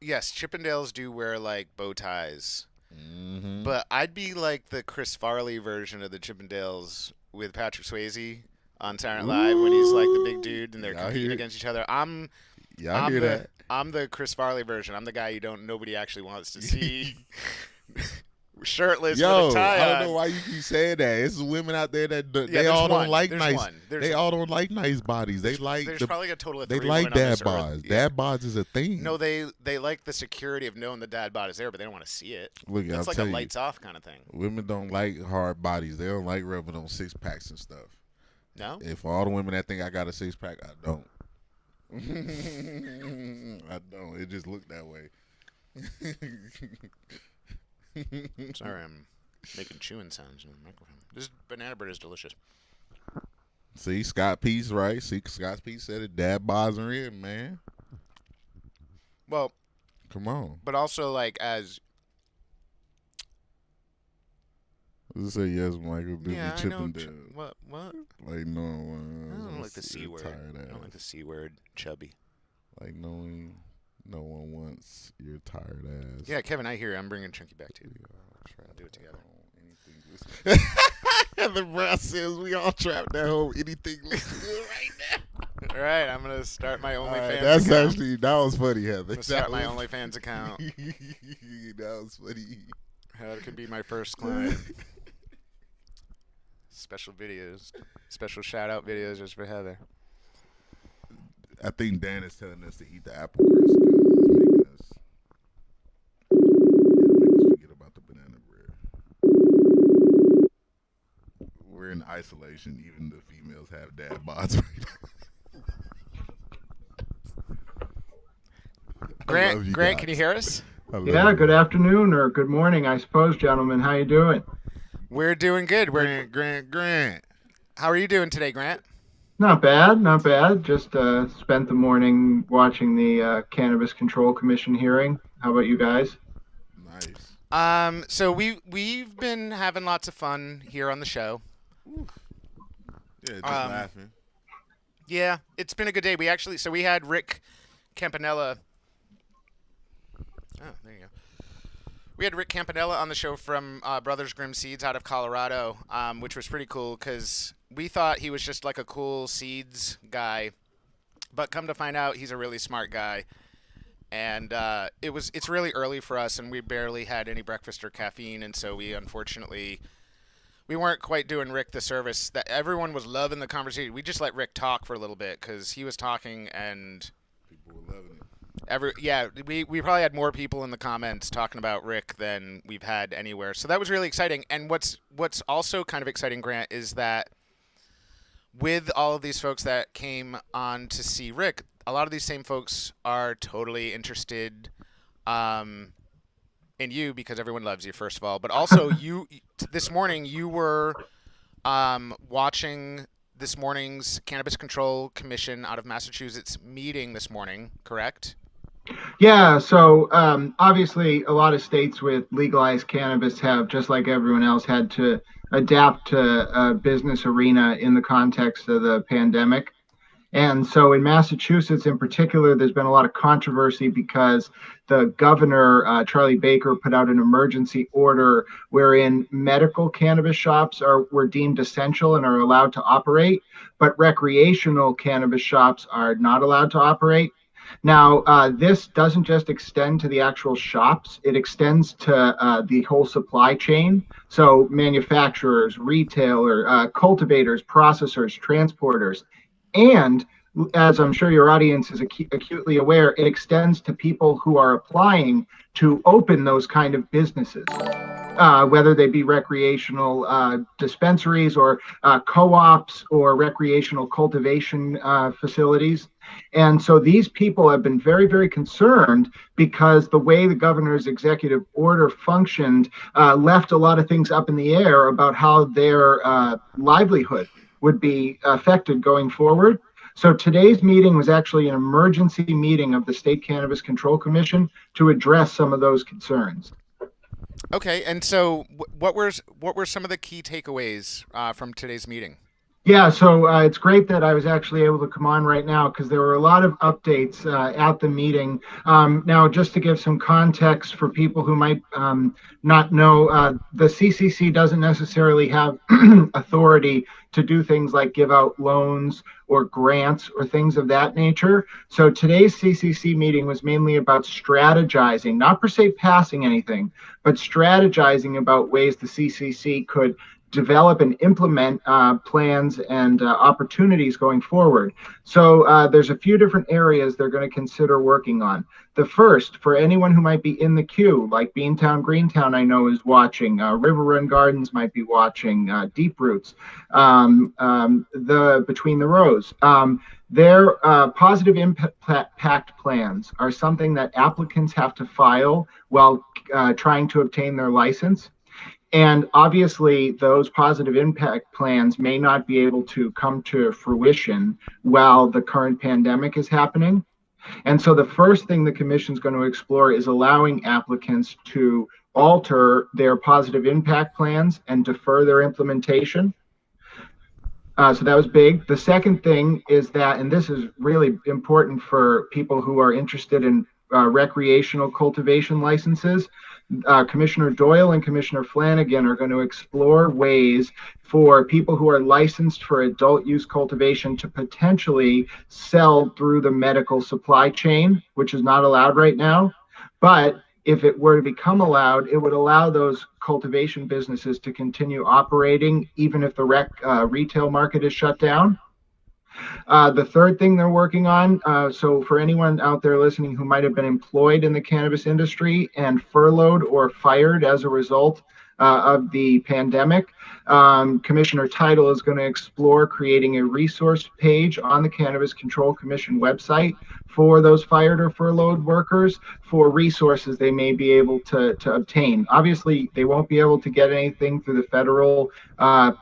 A: Yes, Chippendales do wear like bow ties.
B: Mm-hmm.
A: But I'd be like the Chris Farley version of the Chippendales with Patrick Swayze on Saturday Night Live when he's like the big dude and they're competing against each other. I'm the Chris Farley version. I'm the guy nobody actually wants to see. shirtless
B: Yo,
A: with a tie
B: I don't
A: on.
B: know why you keep saying that. It's women out there that
A: Yeah,
B: they all don't like
A: There's
B: nice.
A: one.
B: They all don't like nice bodies. They like
A: There's
B: the.
A: probably a total of
B: They
A: 3
B: like
A: women on
B: dad
A: this earth.
B: bods.
A: Yeah.
B: Dad bods is a thing.
A: No, they like the security of knowing the dad bod is there, but they don't want to see it.
B: Look,
A: It's
B: I'll
A: like
B: tell
A: a
B: you,
A: lights off kind of thing.
B: women don't like hard bodies. They don't like rubbing on 6-packs and stuff.
A: No?
B: And for all the women that think I got a 6-pack, I don't. I don't. It just looked that way.
A: Sorry, I'm making chewing sounds in the microphone. This banana bread is delicious.
B: See, Scott Peace, right? See, Scott Peace said it. Dad bods are in, man.
A: Well,
B: come on.
A: But also, like, as...
B: Let's say yes, Michael.
A: Yeah, I know. What?
B: Like, no.
A: I don't like the C word. I don't like the C word, chubby.
B: Like, knowing no one wants your tired ass.
A: Yeah, Kevin, I hear you. I'm bringing Chunky back too. I'll do it together.
B: The Brown says we all trapped that whole anything looks good right now.
A: All right, I'm gonna start my OnlyFans.
B: That's
A: account.
B: actually that was funny, Heather.
A: I'm gonna start my OnlyFans account.
B: That was funny.
A: That could be my first client. Special videos, special shout out videos just for Heather.
B: I think Dan is telling us to eat the apple crisp because it's making us forget about the banana bread. We're in isolation. Even the females have dad bods right now.
A: Grant, can you hear us?
D: Yeah, good afternoon or good morning, I suppose, gentlemen. How you doing?
A: We're doing good.
B: Grant.
A: How are you doing today, Grant?
D: Not bad. Just spent the morning watching the Cannabis Control Commission hearing. How about you guys?
B: Nice.
A: So we've been having lots of fun here on the show.
B: Yeah, just laughing.
A: Yeah, it's been a good day. We had Rick Campanella. Oh, there you go. We had Rick Campanella on the show from Brothers Grimm Seeds out of Colorado, which was pretty cool because we thought he was just like a cool seeds guy, but come to find out he's a really smart guy. And it's really early for us, and we barely had any breakfast or caffeine, and so we weren't quite doing Rick the service that everyone was loving the conversation. We just let Rick talk for a little bit because he was talking and
B: people were loving it.
A: We probably had more people in the comments talking about Rick than we've had anywhere. So that was really exciting. And what's also kind of exciting, Grant, is that with all of these folks that came on to see Rick, a lot of these same folks are totally interested in you because everyone loves you, first of all. But also, this morning you were watching this morning's Cannabis Control Commission out of Massachusetts meeting this morning, correct?
D: Yeah, so obviously a lot of states with legalized cannabis have, just like everyone else, had to adapt to a business arena in the context of the pandemic. And so in Massachusetts in particular, there's been a lot of controversy because the governor, Charlie Baker, put out an emergency order wherein medical cannabis shops were deemed essential and are allowed to operate, but recreational cannabis shops are not allowed to operate. Now, this doesn't just extend to the actual shops. It extends to the whole supply chain. So manufacturers, retailer, cultivators, processors, transporters. And as I'm sure your audience is acutely aware, it extends to people who are applying to open those kind of businesses, whether they be recreational dispensaries or co-ops or recreational cultivation facilities. And so these people have been very, very concerned because the way the governor's executive order functioned left a lot of things up in the air about how their livelihood would be affected going forward. So today's meeting was actually an emergency meeting of the State Cannabis Control Commission to address some of those concerns.
A: Okay, and so what were some of the key takeaways from today's meeting?
D: Yeah, so it's great that I was actually able to come on right now because there were a lot of updates at the meeting. Now, just to give some context for people who might not know, the CCC doesn't necessarily have authority to do things like give out loans or grants or things of that nature. So today's CCC meeting was mainly about strategizing, not per se passing anything, but strategizing about ways the CCC could develop and implement plans and opportunities going forward. So there's a few different areas they're going to consider working on. The first, for anyone who might be in the queue, like Beantown, Greentown, I know is watching, River Run Gardens might be watching, Deep Roots, the Between the Rows. Their positive impact plans are something that applicants have to file while trying to obtain their license. And obviously, those positive impact plans may not be able to come to fruition while the current pandemic is happening. And so the first thing the commission is going to explore is allowing applicants to alter their positive impact plans and defer their implementation. So that was big. The second thing is that, and this is really important for people who are interested in recreational cultivation licenses, Commissioner Doyle and Commissioner Flanagan are going to explore ways for people who are licensed for adult use cultivation to potentially sell through the medical supply chain, which is not allowed right now. But if it were to become allowed, it would allow those cultivation businesses to continue operating even if the retail market is shut down. The third thing they're working on, so for anyone out there listening who might have been employed in the cannabis industry and furloughed or fired as a result of the pandemic, Commissioner Title is going to explore creating a resource page on the Cannabis Control Commission website for those fired or furloughed workers for resources they may be able to obtain. Obviously, they won't be able to get anything through the federal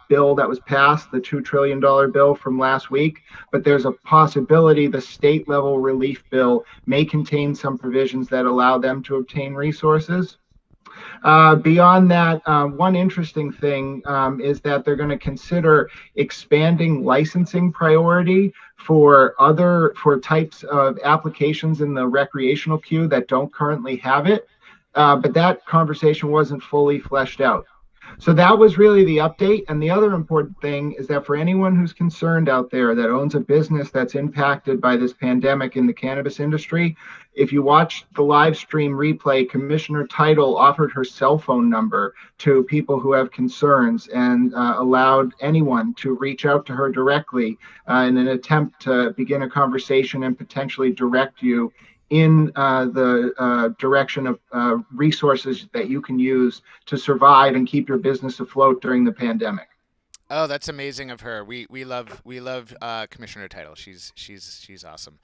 D: bill that was passed, the $2 trillion bill from last week, but there's a possibility the state level relief bill may contain some provisions that allow them to obtain resources. Beyond that, one interesting thing is that they're going to consider expanding licensing priority for types of applications in the recreational queue that don't currently have it. But that conversation wasn't fully fleshed out. So that was really the update. And the other important thing is that for anyone who's concerned out there that owns a business that's impacted by this pandemic in the cannabis industry, if you watch the live stream replay, Commissioner Title offered her cell phone number to people who have concerns and allowed anyone to reach out to her directly in an attempt to begin a conversation and potentially direct you in the direction of resources that you can use to survive and keep your business afloat during the pandemic.
A: Oh, that's amazing of her. We love Commissioner Title. She's awesome.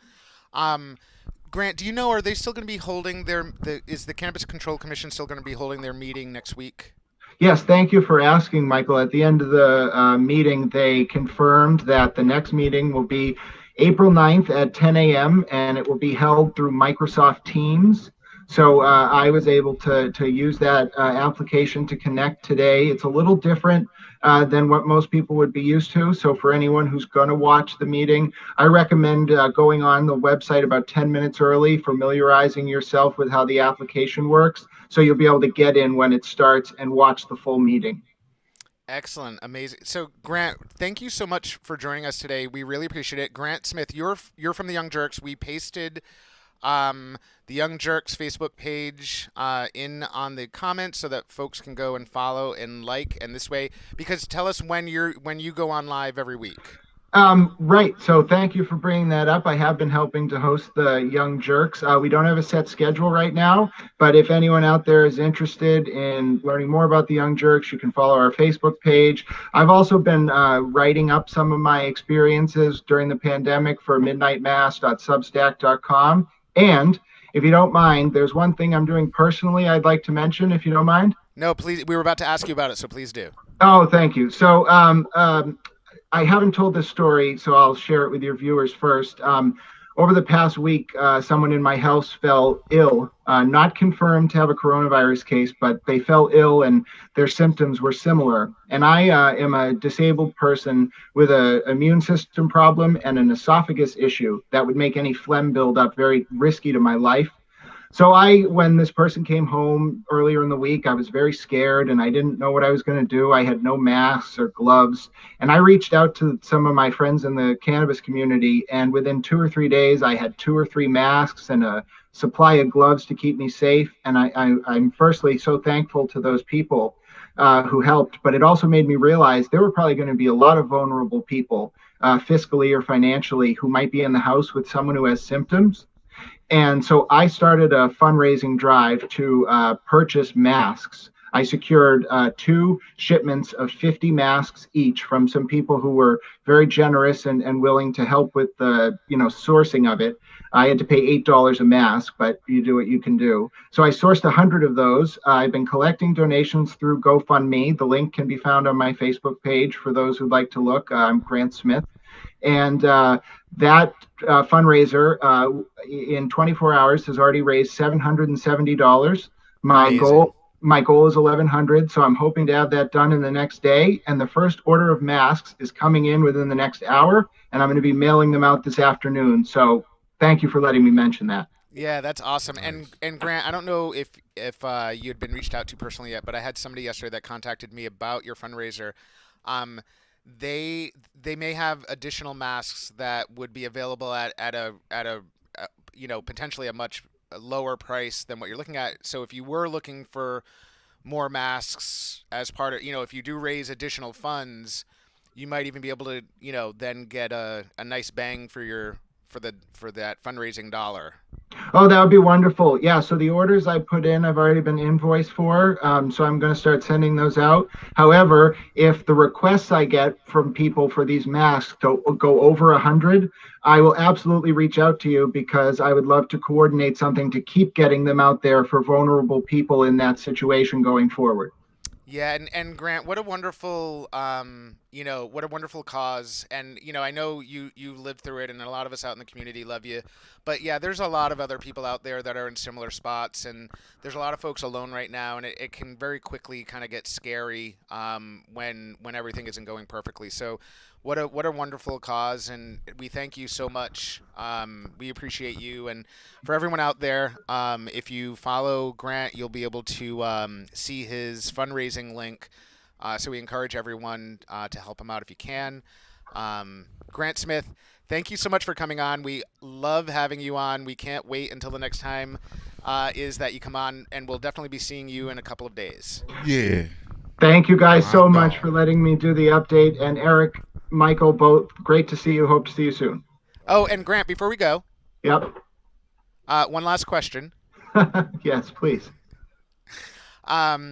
A: Grant, do you know, are they still going to be holding is the Cannabis Control Commission still going to be holding their meeting next week?
D: Yes, thank you for asking, Michael. At the end of the meeting, they confirmed that the next meeting will be April 9th at 10 a.m. and it will be held through Microsoft Teams. So I was able to use that application to connect today. It's a little different than what most people would be used to. So for anyone who's going to watch the meeting, I recommend going on the website about 10 minutes early, familiarizing yourself with how the application works. So you'll be able to get in when it starts and watch the full meeting.
A: Excellent. Amazing. So Grant, thank you so much for joining us today. We really appreciate it. Grant Smith, you're from the Young Jerks. We pasted the Young Jerks Facebook page in on the comments so that folks can go and follow and like, and this way, because tell us when you go on live every week.
D: Right. So thank you for bringing that up. I have been helping to host the Young Jerks. We don't have a set schedule right now, but if anyone out there is interested in learning more about the Young Jerks, you can follow our Facebook page. I've also been writing up some of my experiences during the pandemic for midnightmass.substack.com. And if you don't mind, there's one thing I'm doing personally I'd like to mention, if you don't mind.
A: No, please. We were about to ask you about it, so please do.
D: Oh, thank you. So I haven't told this story, so I'll share it with your viewers first. Over the past week, someone in my house fell ill, not confirmed to have a coronavirus case, but they fell ill and their symptoms were similar. And I am a disabled person with an immune system problem and an esophagus issue that would make any phlegm buildup very risky to my life. So when this person came home earlier in the week, I was very scared and I didn't know what I was going to do. I had no masks or gloves. And I reached out to some of my friends in the cannabis community. And within 2 or 3 days, I had 2 or 3 masks and a supply of gloves to keep me safe. And I'm firstly so thankful to those people who helped. But it also made me realize there were probably going to be a lot of vulnerable people, fiscally or financially, who might be in the house with someone who has symptoms. And so I started a fundraising drive to purchase masks. I secured 2 shipments of 50 masks each from some people who were very generous and willing to help with the sourcing of it. I had to pay $8 a mask, but you do what you can do. So I sourced 100 of those. I've been collecting donations through GoFundMe. The link can be found on my Facebook page for those who'd like to look. I'm Grant Smith. And that fundraiser in 24 hours has already raised $770. My goal is 1,100, so I'm hoping to have that done in the next day. And the first order of masks is coming in within the next hour, and I'm going to be mailing them out this afternoon. So thank you for letting me mention that.
A: Yeah, that's awesome. And Grant, I don't know if you had been reached out to personally yet, but I had somebody yesterday that contacted me about your fundraiser. They may have additional masks that would be available at a potentially a much lower price than what you're looking at. So if you were looking for more masks as part of, if you do raise additional funds, you might even be able to, then get a nice bang for that fundraising dollar.
D: Oh, that would be wonderful. Yeah, so the orders I put in, I've already been invoiced for, so I'm going to start sending those out. However, if the requests I get from people for these masks go over 100, I will absolutely reach out to you because I would love to coordinate something to keep getting them out there for vulnerable people in that situation going forward.
A: Yeah, and Grant, what a wonderful, what a wonderful cause. And I know you lived through it, and a lot of us out in the community love you. But yeah, there's a lot of other people out there that are in similar spots, and there's a lot of folks alone right now, and it can very quickly kind of get scary when everything isn't going perfectly. So what a wonderful cause, and we thank you so much. We appreciate you, and for everyone out there, if you follow Grant, you'll be able to see his fundraising link. So we encourage everyone to help him out if you can. Grant Smith, thank you so much for coming on. We love having you on. We can't wait until the next time is that you come on, and we'll definitely be seeing you in a couple of days.
B: Yeah.
D: Thank you guys so much for letting me do the update. And Eric, Michael, both great to see you. Hope to see you soon.
A: Oh, and Grant, before we go.
D: Yep.
A: One last question.
D: Yes, please.
B: Yeah,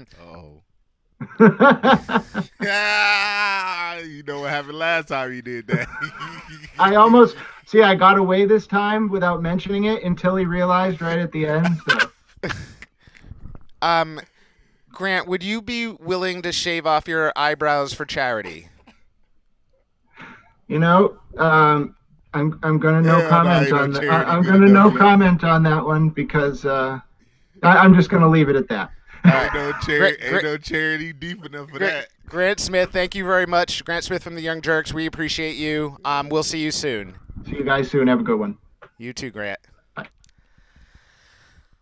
B: you know what happened last time you did that.
D: I got away this time without mentioning it until he realized right at the end. So.
A: Grant, would you be willing to shave off your eyebrows for charity?
D: I'm gonna no comment on that. I'm gonna no comment on that one because I'm just gonna leave it at that.
B: Ain't no charity deep enough for that.
A: Grant Smith, thank you very much. Grant Smith from the Young Jerks, we appreciate you. We'll see you soon.
D: See you guys soon. Have a good one.
A: You too, Grant.
D: Bye.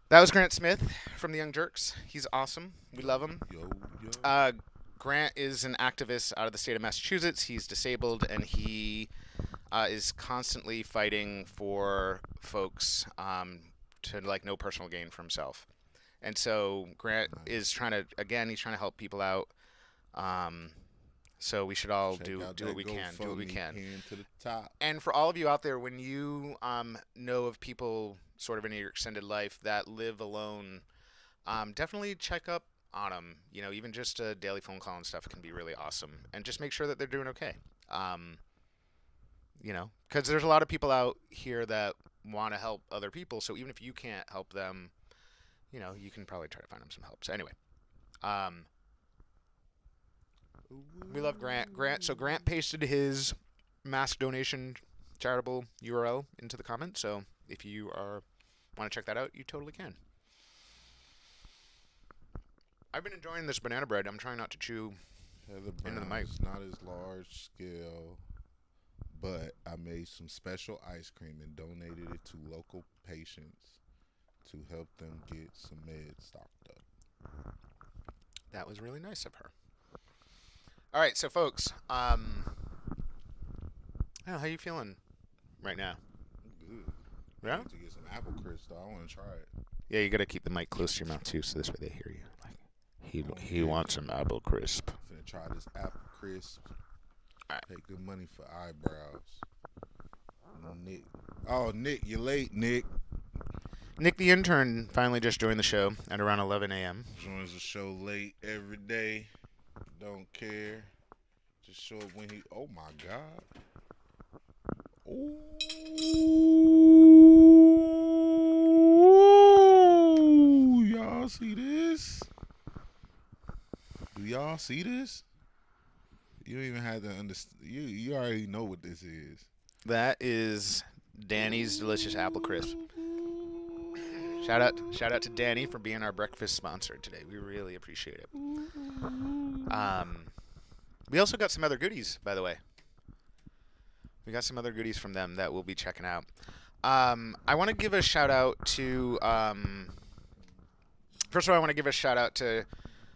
A: That was Grant Smith from the Young Jerks. He's awesome. We love him. Grant is an activist out of the state of Massachusetts. He's disabled, and he is constantly fighting for folks to no personal gain for himself. And so Grant is trying to help people out. So we should all do what we can. Do what we can.
B: To the top.
A: And for all of you out there, when you know of people sort of in your extended life that live alone, definitely check up on them. Even just a daily phone call and stuff can be really awesome. And just make sure that they're doing okay. Because there's a lot of people out here that want to help other people. So even if you can't help them, you can probably try to find them some help. So anyway, we love Grant. So Grant pasted his mask donation charitable URL into the comments. So if you want to check that out, you totally can. I've been enjoying this banana bread. I'm trying not to chew into the mic.
B: It's not as large scale, but I made some special ice cream and donated it to local patients. to help them get some meds stocked up.
A: That was really nice of her. All right, so folks, how you feeling right now?
B: Good.
A: Yeah?
B: I need to get some apple crisp, though. I want to try it.
A: Yeah, you got to keep the mic close to your mouth, too, so this way they hear you. Like, he wants some apple crisp.
B: I'm finna try this apple crisp.
A: All right.
B: Pay good money for eyebrows. Nick. Oh, Nick, you're late, Nick.
A: Nick, the intern, finally just joined the show at around 11 a.m.
B: Joins the show late every day. Don't care. Just show up when he. Oh my God. Oh, y'all see this? Do y'all see this? You don't even have to understand. You already know what this is.
A: That is Danny's delicious apple crisp. Shout out to Danny for being our breakfast sponsor today. We really appreciate it. We also got some other goodies, by the way. We got some other goodies from them that we'll be checking out. I want to give a shout out to. First of all, I want to give a shout out to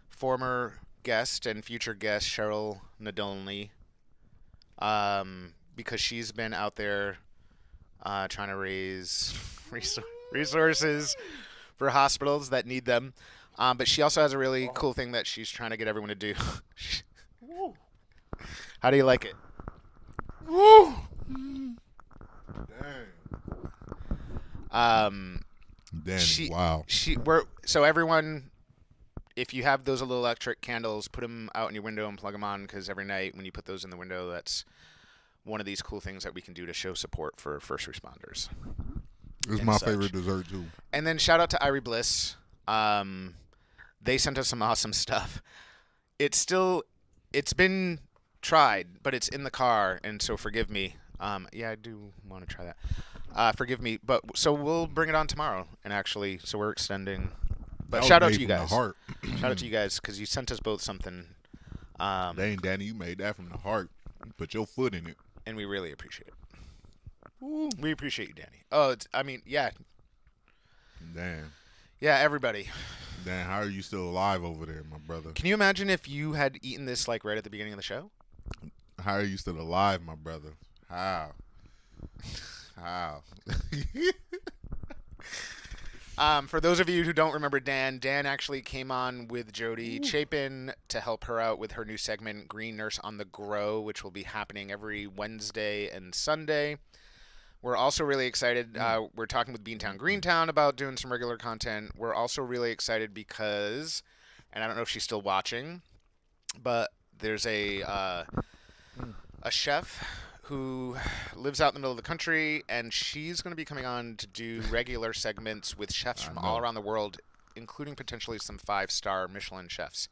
A: former guest and future guest Cheryl Nadolny, because she's been out there trying to raise resources for hospitals that need them. But she also has a really cool thing that she's trying to get everyone to do. How do you like it?
B: Woo! Dang. Danny, wow.
A: So everyone, if you have those little electric candles, put them out in your window and plug them on, because every night when you put those in the window, that's one of these cool things that we can do to show support for first responders.
B: It's my favorite dessert, too.
A: And then shout out to Irie Bliss. They sent us some awesome stuff. It's been tried, but it's in the car, and so forgive me. Yeah, I do want to try that. Forgive me, but so we'll bring it on tomorrow, and actually, so we're extending. But shout out to you guys. Shout out to you guys, because you sent us both something.
B: Dang, Danny, you made that from the heart. You put your foot in it.
A: And we really appreciate it. Ooh. We appreciate you, Danny. Yeah.
B: Damn.
A: Yeah, everybody.
B: Dan, how are you still alive over there, my brother?
A: Can you imagine if you had eaten this like right at the beginning of the show?
B: How are you still alive, my brother? How?
A: For those of you who don't remember Dan actually came on with Jody Chapin to help her out with her new segment, Green Nurse on the Grow, which will be happening every Wednesday and Sunday. We're also really excited. We're talking with Beantown Greentown about doing some regular content. We're also really excited because, and I don't know if she's still watching, but there's a chef who lives out in the middle of the country, and she's going to be coming on to do regular segments with chefs from all around the world, including potentially some 5-star Michelin chefs.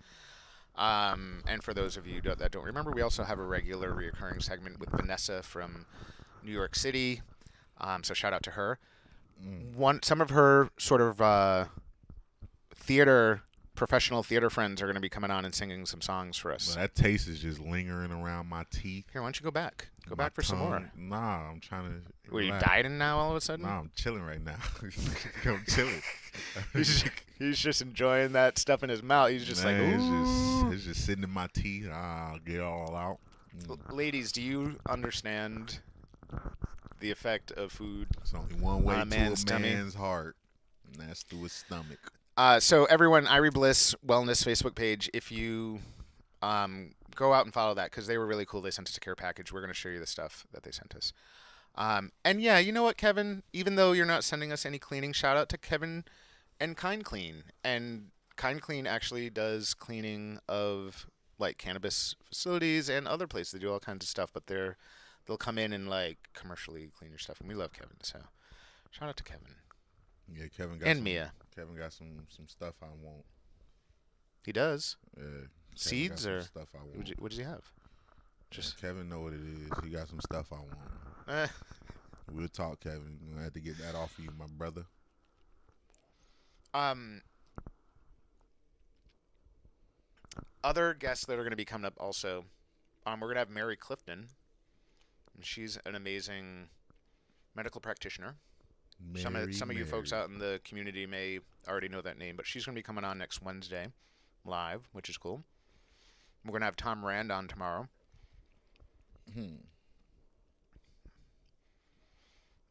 A: And for those of you that don't remember, we also have a regular reoccurring segment with Vanessa from New York City. So shout out to her. Some of her sort of professional theater friends are going to be coming on and singing some songs for us.
B: Well, that taste is just lingering around my teeth.
A: Here, why don't you go back? Go back for some more.
B: Nah, I'm trying to.
A: Were you dieting now all of a sudden?
B: Nah, I'm chilling right now. I'm chilling.
A: He's just enjoying that stuff in his mouth. He's just like, ooh.
B: It's just sitting in my teeth. I'll get it all out.
A: Ladies, do you understand the effect of food?
B: It's only one way to a man's
A: tummy.
B: heart, and that's through his stomach.
A: So everyone, Irie Bliss Wellness Facebook page, if you go out and follow that, because they were really cool. They sent us a care package. We're going to show you the stuff that they sent us. And yeah, you know what, Kevin? Even though you're not sending us any cleaning, shout out to Kevin and Kind Clean. And Kind Clean actually does cleaning of like cannabis facilities and other places. They do all kinds of stuff, but they'll come in and like commercially clean your stuff. And we love Kevin, so shout out to Kevin.
B: Yeah, Kevin got
A: Mia.
B: Kevin got some stuff I want.
A: He does.
B: Yeah.
A: Seeds or
B: stuff I want.
A: What does he have?
B: Just Kevin know what it is. He got some stuff I want. We'll talk, Kevin. We're gonna have to get that off of you, my brother.
A: Other guests that are going to be coming up also. We're going to have Mary Clifton. She's an amazing medical practitioner Some of you folks out in the community may already know that name, but she's going to be coming on next Wednesday live, which is cool. We're going to have Tom Rand on tomorrow.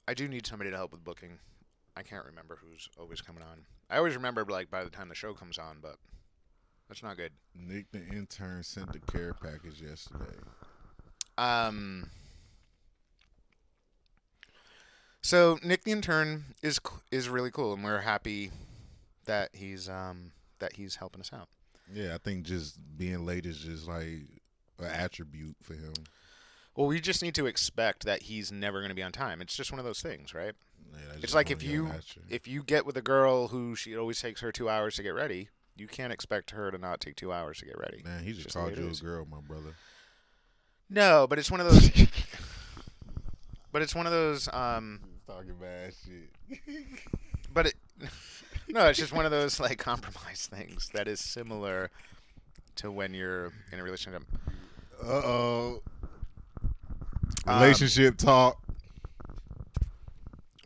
A: I do need somebody to help with booking. I can't remember who's always coming on. I always remember like by the time the show comes on, but that's not good.
B: Nick the intern sent the care package yesterday.
A: So Nick the intern is really cool, and we're happy that he's helping us out.
B: Yeah, I think just being late is just like an attribute for him.
A: Well, we just need to expect that he's never going to be on time. It's just one of those things, right?
B: Yeah,
A: it's like if you get with a girl who it always takes her 2 hours to get ready, you can't expect her to not take 2 hours to get ready.
B: Man, he just called you a girl, my brother.
A: No, but it's one of those. But it's one of those.
B: Talking bad shit.
A: But no, it's just one of those like compromise things that is similar to when you're in a relationship.
B: Relationship talk.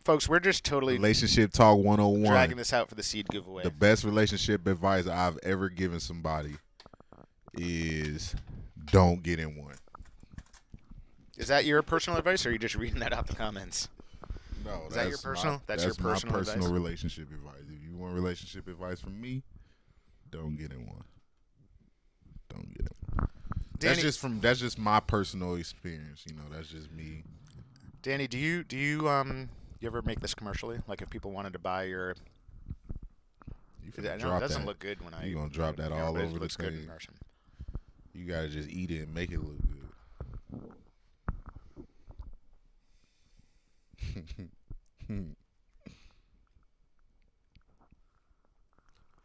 A: Folks, we're just totally
B: Relationship talk 101.
A: dragging this out for the seed giveaway.
B: The best relationship advice I've ever given somebody is don't get in one.
A: Is that your personal advice, or are you just reading that out the comments?
B: No,
A: is that your personal? That's your personal
B: my personal
A: advice?
B: relationship advice. If you want relationship advice from me, don't get in one. Don't get in one.
A: Danny,
B: That's just my personal experience. You know, that's just me.
A: Danny, do you you ever make this commercially? Like if people wanted to buy your,
B: You
A: I know it doesn't look good when
B: you gonna drop that all over the
A: looks good
B: thing.
A: in person.
B: You gotta just eat it and make it look good.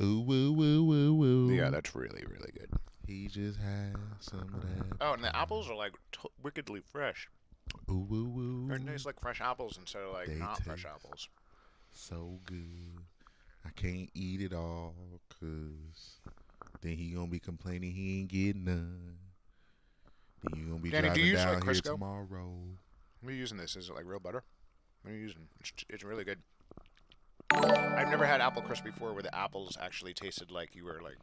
B: Ooh, woo, woo, woo, woo.
A: Yeah, that's really, really good.
B: He just had some of that.
A: Oh, and the apples are like wickedly fresh.
B: Ooh, woo, woo.
A: They're nice, like fresh apples instead of like
B: They
A: not
B: taste
A: fresh apples.
B: So good. I can't eat it all, cause then he gonna be complaining he ain't getting none. Then you gonna be
A: Danny, do
B: driving
A: you use,
B: down
A: like,
B: here
A: Crisco?
B: tomorrow.
A: What are you using this? Is it like real butter? What are you using? It's really good. I've never had apple crisp before where the apples actually tasted like you were like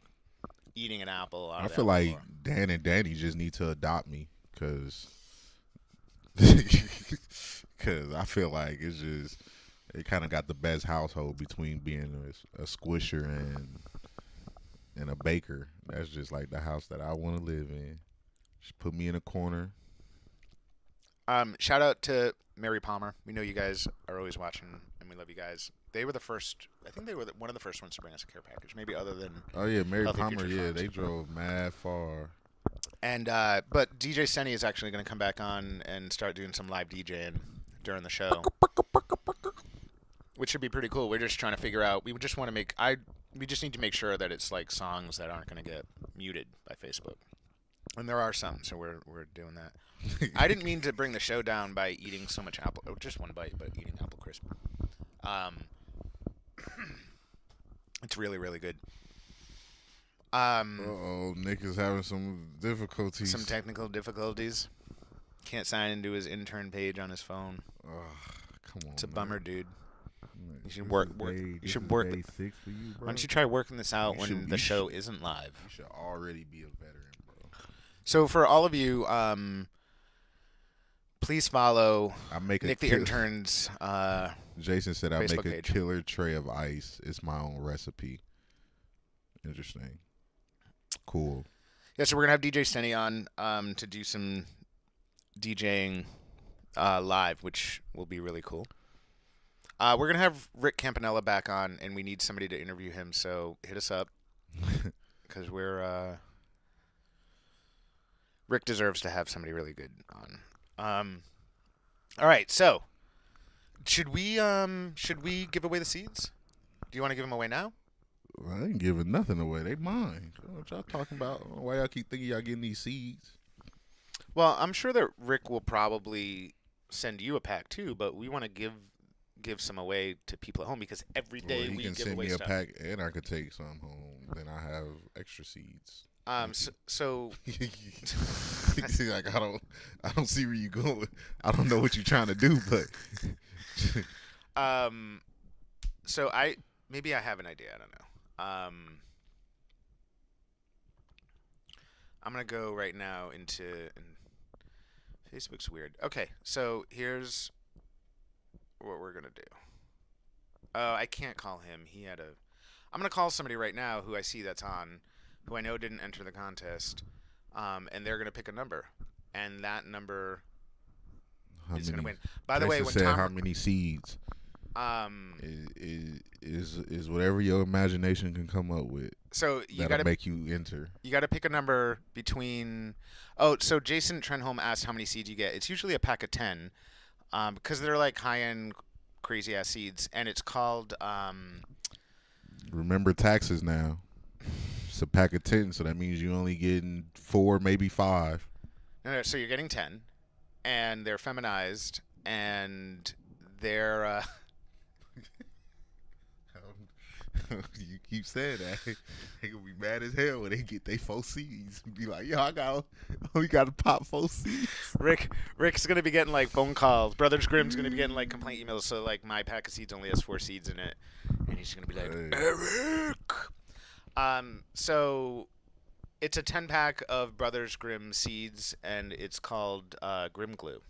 A: eating an apple.
B: I feel like Dan and Danny just need to adopt me, cause I feel like it kind of got the best household between being a squisher and a baker. That's just like the house that I want to live in. Just put me in a corner.
A: Shout out to Mary Palmer. We know you guys are always watching, and we love you guys. They were the first. I think they were one of the first ones to bring us a care package. Maybe other than.
B: Oh yeah, Mary
A: Healthy
B: Palmer.
A: Future
B: Yeah,
A: Farms.
B: they drove mad far.
A: And but DJ Senny is actually going to come back on and start doing some live DJing during the show, which should be pretty cool. We're just trying to figure out. We just want to make. We just need to make sure that it's like songs that aren't going to get muted by Facebook. And there are some, so we're doing that. I didn't mean to bring the show down by eating so much apple. Oh, just one bite, but eating apple crisp. It's really, really good.
B: Nick is having some difficulties.
A: Some technical difficulties. Can't sign into his intern page on his phone.
B: Come on.
A: It's a bummer, dude. You should
B: This
A: work.
B: is
A: You
B: day- this
A: should
B: is
A: work.
B: day 6 for you, bro.
A: Why don't you try working this out
B: You
A: when
B: should-
A: the
B: you
A: show
B: should-
A: isn't live?
B: You should already be a veteran, bro.
A: So for all of you, please follow
B: I make
A: Nick
B: a
A: the
B: kill-
A: Intern's.
B: Jason said I make
A: Facebook
B: a
A: page.
B: killer tray of ice. It's my own recipe. Interesting. Cool.
A: Yeah, so we're gonna have DJ Stenny on to do some DJing live, which will be really cool. We're gonna have Rick Campanella back on, and we need somebody to interview him. So hit us up because we're Rick deserves to have somebody really good on. All right, so should we give away the seeds? Do you want to give them away now?
B: I ain't giving nothing away. They mine. What y'all talking about? Why y'all keep thinking y'all getting these seeds?
A: Well, I'm sure that Rick will probably send you a pack too, but we want to give some away to people at home because every day
B: Well,
A: we
B: he can
A: give
B: send
A: away
B: me a
A: stuff.
B: pack, and I could take some home. Then I have extra seeds.
A: So
B: See, like I don't see where you going. I don't know what you're trying to do, but
A: So maybe I have an idea. I don't know. I'm gonna go right now into. Facebook's weird. Okay, so here's what we're gonna do. Oh, I can't call him. I'm gonna call somebody right now who I see that's on, who I know didn't enter the contest, and they're gonna pick a number, and that number is gonna win. By the way, when
B: said
A: Tom,
B: how many seeds? Is whatever your imagination can come up with.
A: So you
B: that'll
A: gotta
B: make you enter.
A: You gotta pick a number between. Oh, so Jason Trenholm asked how many seeds you get. It's usually a pack of 10, because they're like high-end, crazy-ass seeds, and it's called.
B: Remember taxes now. It's a pack of 10, so that means you only getting 4, maybe 5.
A: No, so you're getting 10, and they're feminized, and they're.
B: You keep saying that. They gonna be mad as hell when they get their 4 seeds. Be like, yo, we got to pop 4 seeds.
A: Rick's gonna be getting like phone calls. Brothers Grimm's gonna be getting like complaint emails. So like my pack of seeds only has 4 seeds in it, and he's gonna be like, Eric. So it's a 10-pack of Brothers Grimm seeds, and it's called Grimm Glue.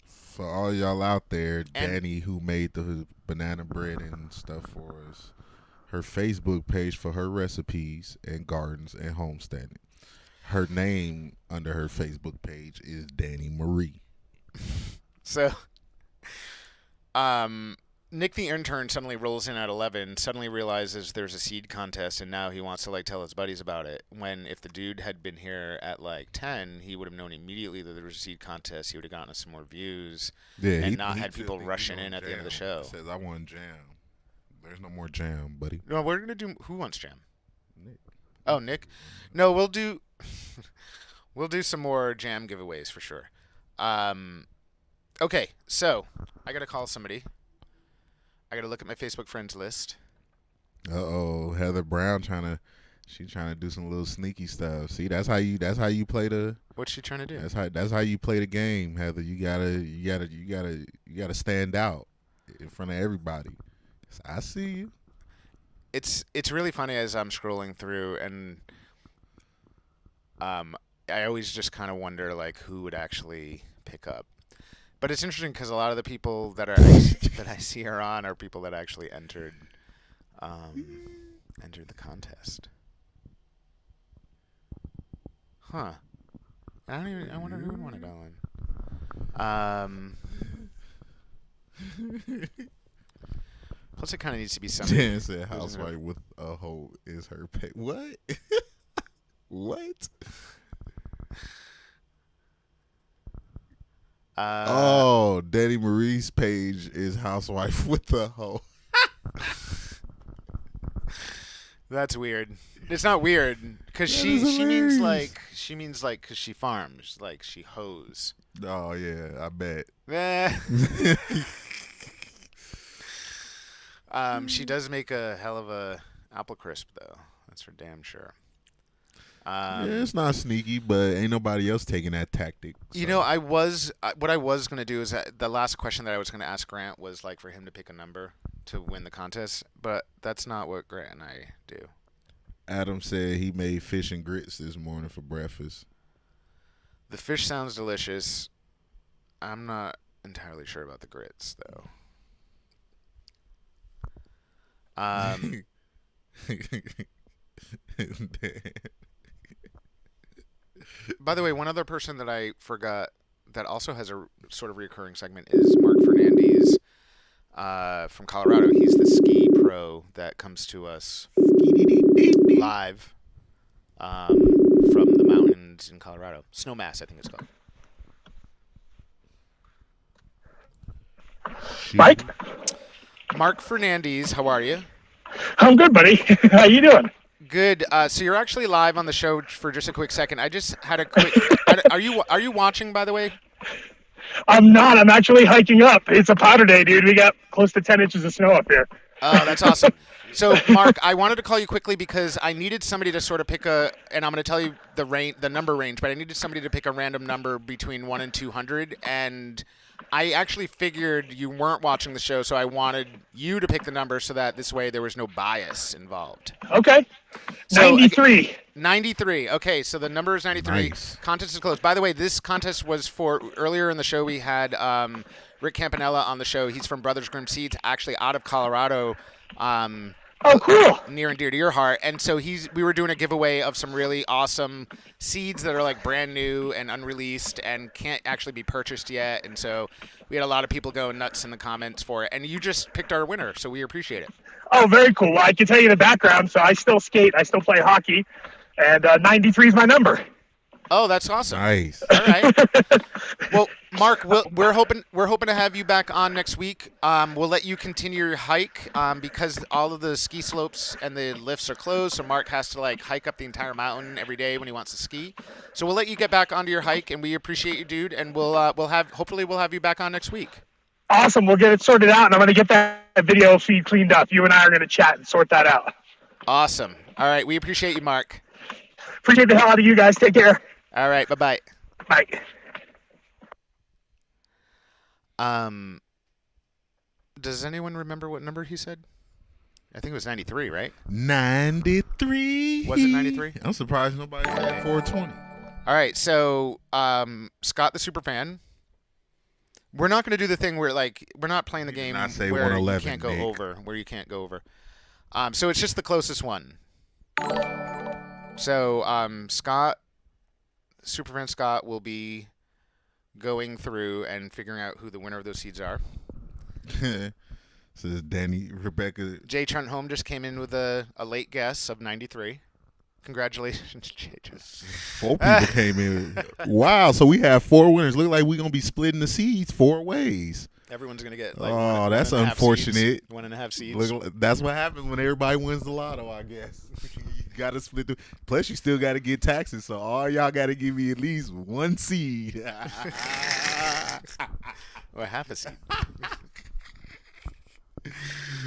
B: For all y'all out there, Danny, who made the banana bread and stuff for us, her Facebook page for her recipes and gardens and homesteading. Her name under her Facebook page is Danny Marie.
A: So, Nick the intern suddenly rolls in at 11, suddenly realizes there's a seed contest, and now he wants to like tell his buddies about it. When if the dude had been here at like 10, he would have known immediately that there was a seed contest. He would have gotten us some more views, and not had people rushing in at the end of the show.
B: He says, I want jam. There's no more jam, buddy.
A: No, we're gonna do. Who wants jam? Nick. Oh, Nick. No, we'll do. We'll do some more jam giveaways for sure. Okay, so I gotta call somebody. I gotta look at my Facebook friends list.
B: Heather Brown trying to do some little sneaky stuff. See, that's how you play the.
A: What's she trying to do?
B: That's how you play the game, Heather. You gotta stand out in front of everybody. I see you.
A: It's really funny as I'm scrolling through, and I always just kind of wonder like who would actually pick up. But it's interesting because a lot of the people that I see are on are people that actually entered the contest. Huh. I wonder who would want to go in. Plus, it kind of needs to be something.
B: Dan said housewife with a hoe is her pay. What? What? Danny Marie's page is housewife with a hoe.
A: That's weird. It's not weird because she means like because she farms, like she hoes.
B: Oh yeah, I bet.
A: She does make a hell of a apple crisp though. That's for damn sure.
B: Yeah, it's not sneaky, but ain't nobody else taking that tactic. So.
A: You know, what I was gonna do is the last question that I was gonna ask Grant was like for him to pick a number to win the contest, but that's not what Grant and I do.
B: Adam said he made fish and grits this morning for breakfast.
A: The fish sounds delicious. I'm not entirely sure about the grits though. By the way, one other person that I forgot that also has a sort of recurring segment is Mark Fernandez from Colorado. He's the ski pro that comes to us live from the mountains in Colorado. Snowmass, I think it's called.
E: Mike?
A: Mark Fernandez, how are you?
E: I'm good, buddy. How you doing?
A: Good. So you're actually live on the show for just a quick second. I just had a quick. Are you watching, by the way?
E: I'm not. I'm actually hiking up. It's a powder day, dude. We got close to 10 inches of snow up here.
A: Oh, that's awesome. So, Mark, I wanted to call you quickly because I needed somebody to sort of pick and I'm going to tell you the number range, but I needed somebody to pick a random number between 1 and 200, and I actually figured you weren't watching the show, so I wanted you to pick the number so that this way there was no bias involved.
E: Okay.
A: So,
E: 93.
A: 93. Okay, so the number is 93.
B: Nice.
A: Contest is closed. By the way, this contest was for earlier in the show. We had Rick Campanella on the show. He's from Brothers Grimm Seeds, actually out of Colorado.
E: Oh, cool.
A: Near and dear to your heart. And so we were doing a giveaway of some really awesome seeds that are like brand new and unreleased and can't actually be purchased yet. And so we had a lot of people going nuts in the comments for it. And you just picked our winner, so we appreciate it.
E: Oh, very cool. Well, I can tell you the background. So I still skate. I still play hockey. And 93 is my number.
A: Oh, that's awesome.
B: Nice.
A: All right. Well, Mark, we're hoping to have you back on next week. We'll let you continue your hike because all of the ski slopes and the lifts are closed. So Mark has to like hike up the entire mountain every day when he wants to ski. So we'll let you get back onto your hike, and we appreciate you, dude. And hopefully we'll have you back on next week.
E: Awesome. We'll get it sorted out, and I'm going to get that video feed cleaned up. You and I are going to chat and sort that out.
A: Awesome. All right. We appreciate you, Mark.
E: Appreciate the hell out of you guys. Take care.
A: All right. Bye-bye.
E: Bye.
A: Does anyone remember what number he said? I think it was 93, right?
B: 93.
A: Was it 93?
B: I'm surprised nobody had 420.
A: All right. So, Scott the Superfan. We're not going to do the thing where we're not playing the game
B: not say
A: where
B: 111,
A: you can't go
B: Nick.
A: over. Where you can't go over. So it's just the closest one. So Scott, Superfan Scott, will be going through and figuring out who the winner of those seeds are.
B: So Danny, Rebecca.
A: Jay Trentholm just came in with a late guess of 93. Congratulations, Jay.
B: 4 people came in. Wow, so we have 4 winners. Look like we're going to be splitting the seeds 4 ways.
A: Everyone's going to get
B: that's unfortunate.
A: 1.5 seeds.
B: Look, that's what happens when everybody wins the lotto, I guess. You got to split the. Plus, you still got to get taxes, so all y'all got to give me at least 1 seed.
A: Or half a seed.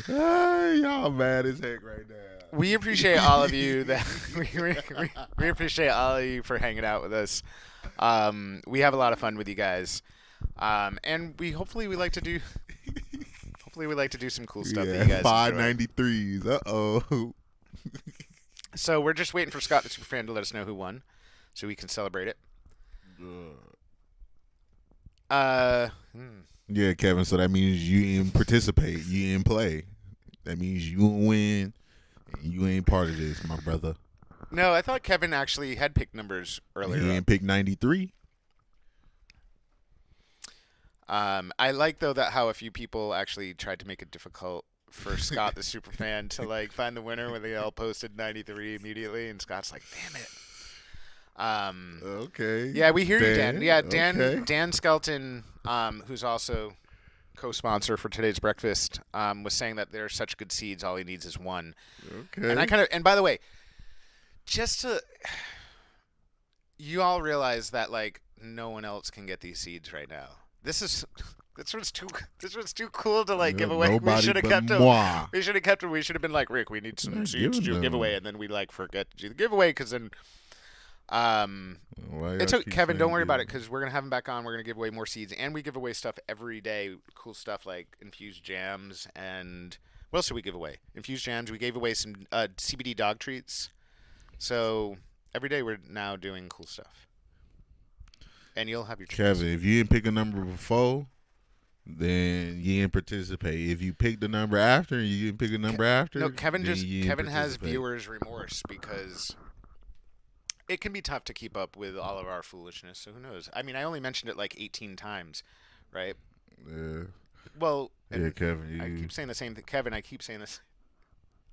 B: Y'all mad as heck right now.
A: We appreciate all of you we appreciate all of you for hanging out with us. We have a lot of fun with you guys. And hopefully we like to do some cool stuff that you guys
B: 593s. Uh-oh.
A: So we're just waiting for Scott the Superfan to let us know who won so we can celebrate it.
B: Yeah, Kevin, so that means you didn't participate. You didn't play. That means you didn't win. And you ain't part of this, my brother.
A: No, I thought Kevin actually had picked numbers earlier.
B: He didn't pick 93.
A: I like, though, that how a few people actually tried to make it difficult for Scott the Superfan to find the winner when they all posted 93 immediately, and Scott's like, damn it.
B: Okay.
A: Yeah, we hear you, Dan. Yeah, Dan.
B: Okay.
A: Dan Skelton, who's also co-sponsor for today's breakfast, was saying that there are such good seeds. All he needs is 1.
B: Okay.
A: And by the way, you all realize that no one else can get these seeds right now. This was too cool to give away. We should have kept them. We should have kept them. We should have been like, Rick, we need some seeds to do a giveaway, and then we forget to do the giveaway because then. It's okay, Kevin. Don't worry about it because we're gonna have him back on. We're gonna give away more seeds, and we give away stuff every day. Cool stuff like infused jams, and what else did we give away? Infused jams. We gave away some CBD dog treats. So every day we're now doing cool stuff, and you'll have your treats.
B: Kevin, if you didn't pick a number before, then you didn't participate. If you picked the number after and you didn't pick a number after,
A: no, Kevin
B: Kevin
A: has viewers' remorse because. It can be tough to keep up with all of our foolishness, so who knows? I mean, I only mentioned it 18 times, right?
B: Yeah.
A: Well,
B: yeah, Kevin.
A: I keep saying the same thing. Kevin, I keep saying this.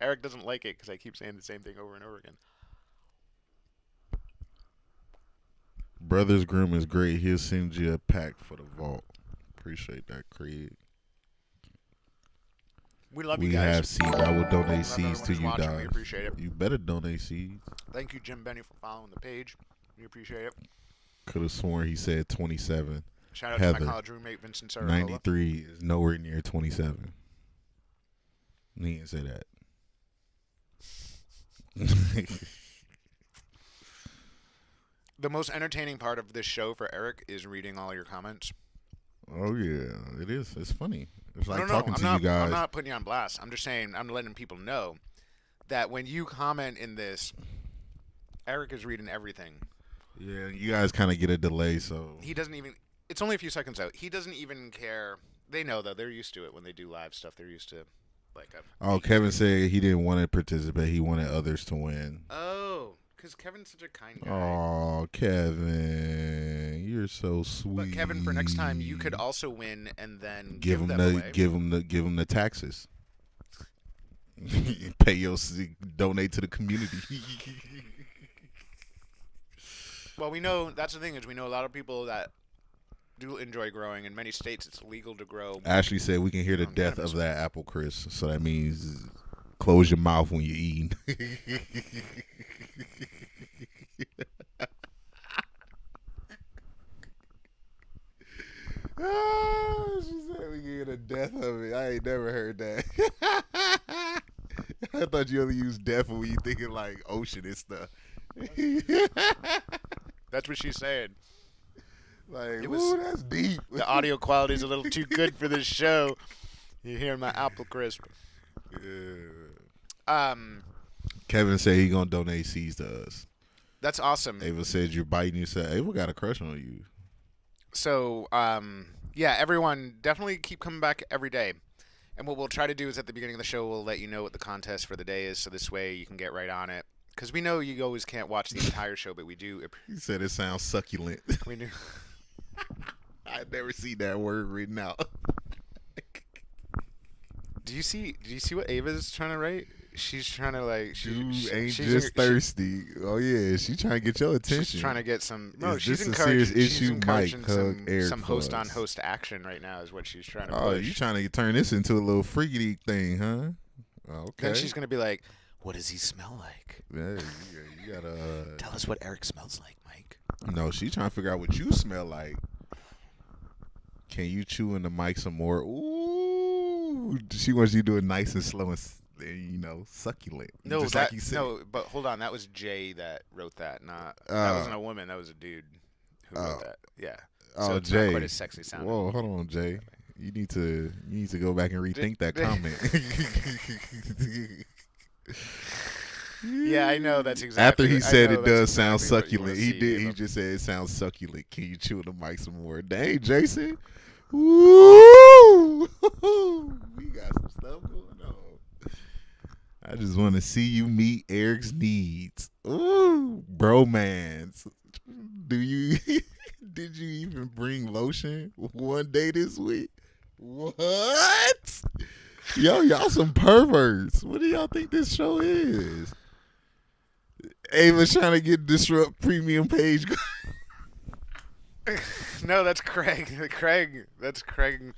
A: Eric doesn't like it because I keep saying the same thing over and over again.
B: Brothers Grimm is great. He'll send you a pack for the vault. Appreciate that, Craig.
A: We love
B: we
A: you guys.
B: We have seeds. I will donate seeds to you,
A: watching.
B: guys.
A: We appreciate it.
B: You better donate seeds.
A: Thank you, Jim Benny, for following the page. We appreciate it.
B: Could have sworn he said 27.
A: Shout out
B: Heather,
A: to my college roommate, Vincent Saracola.
B: 93 is nowhere near 27. He didn't say that.
A: The most entertaining part of this show for Eric is reading all your comments.
B: Oh yeah, it is. It's funny. It's like
A: No,
B: talking to you guys.
A: I'm not putting you on blast. I'm just saying, I'm letting people know that when you comment in this, Eric is reading everything.
B: Yeah, you guys kind of get a delay, so
A: He doesn't even. It's only a few seconds out. He doesn't even care. They know though. They're used to it when they do live stuff. They're used to like.
B: Kevin said he didn't want to participate. He wanted others to win.
A: Oh, because Kevin's such a kind guy.
B: Oh, Kevin, you're so sweet.
A: But Kevin, for next time, you could also win and then
B: give him
A: them
B: the
A: away.
B: give him the taxes. Pay your donate to the community.
A: Well, we know that's the thing is we know a lot of people that do enjoy growing. In many states, it's legal to grow.
B: Ashley said we can hear the death
A: cannabis.
B: of that apple, Chris. So that means close your mouth when you're eating. Oh, she said we can hear the death of it. I ain't never heard that. I thought you only use death when you thinking like ocean and stuff.
A: That's what she's saying.
B: Like,
A: It was-
B: ooh, that's deep.
A: The audio quality is a little too good for this show. You hear my apple crisp.
B: Kevin said he gonna donate seeds to us.
A: That's awesome.
B: Ava said you're biting. You said Ava got a crush on you.
A: So, yeah, everyone definitely keep coming back every day. And what we'll try to do is at the beginning of the show, we'll let you know what the contest for the day is. So this way you can get right on it. Because we know you always can't watch the entire show, but we do.
B: He said it sounds succulent.
A: We do.
B: I've never seen that word written out.
A: Did you see what Ava's trying to write? She's trying to like.
B: You
A: she's
B: just thirsty. Oh yeah, she trying to get your attention.
A: She's trying to get some. No,
B: Is
A: she's
B: this a
A: encouraging.
B: serious
A: She's
B: issue?
A: encouraging
B: Mike, hug Eric
A: some
B: for
A: host on
B: us.
A: host action right now is what she's trying to
B: Oh,
A: push.
B: you trying to turn this into a little freaky thing, huh? Okay.
A: Then she's gonna be like, "What does he smell like?
B: Yeah, you gotta.
A: Tell us what Eric smells like, Mike."
B: No, she trying to figure out what you smell like. Can you chew in the mic some more? Ooh, she wants you to do it nice and slow and succulent.
A: No,
B: just
A: that,
B: like you said.
A: no, but hold on, that was Jay that wrote that. Not that wasn't a woman. That was a dude who wrote that. Yeah. So
B: Oh,
A: it's
B: Jay.
A: not quite as sexy sounding.
B: Whoa, hold on, Jay. You need to go back and rethink that comment.
A: Yeah, I know that's exactly.
B: After he
A: I
B: said
A: know
B: it
A: that's
B: does sound
A: exactly what you
B: succulent,
A: wanna
B: he
A: see,
B: did. He
A: Ava.
B: just said it sounds succulent. Can you chew the mic some more? Dang, Jason. Ooh, we got some stuff going on. I just want to see you meet Eric's needs. Ooh, bromance. Did you even bring lotion one day this week? What? Yo, y'all some perverts. What do y'all think this show is? Ava's trying to disrupt premium page.
A: No, that's Craig. That's Craig.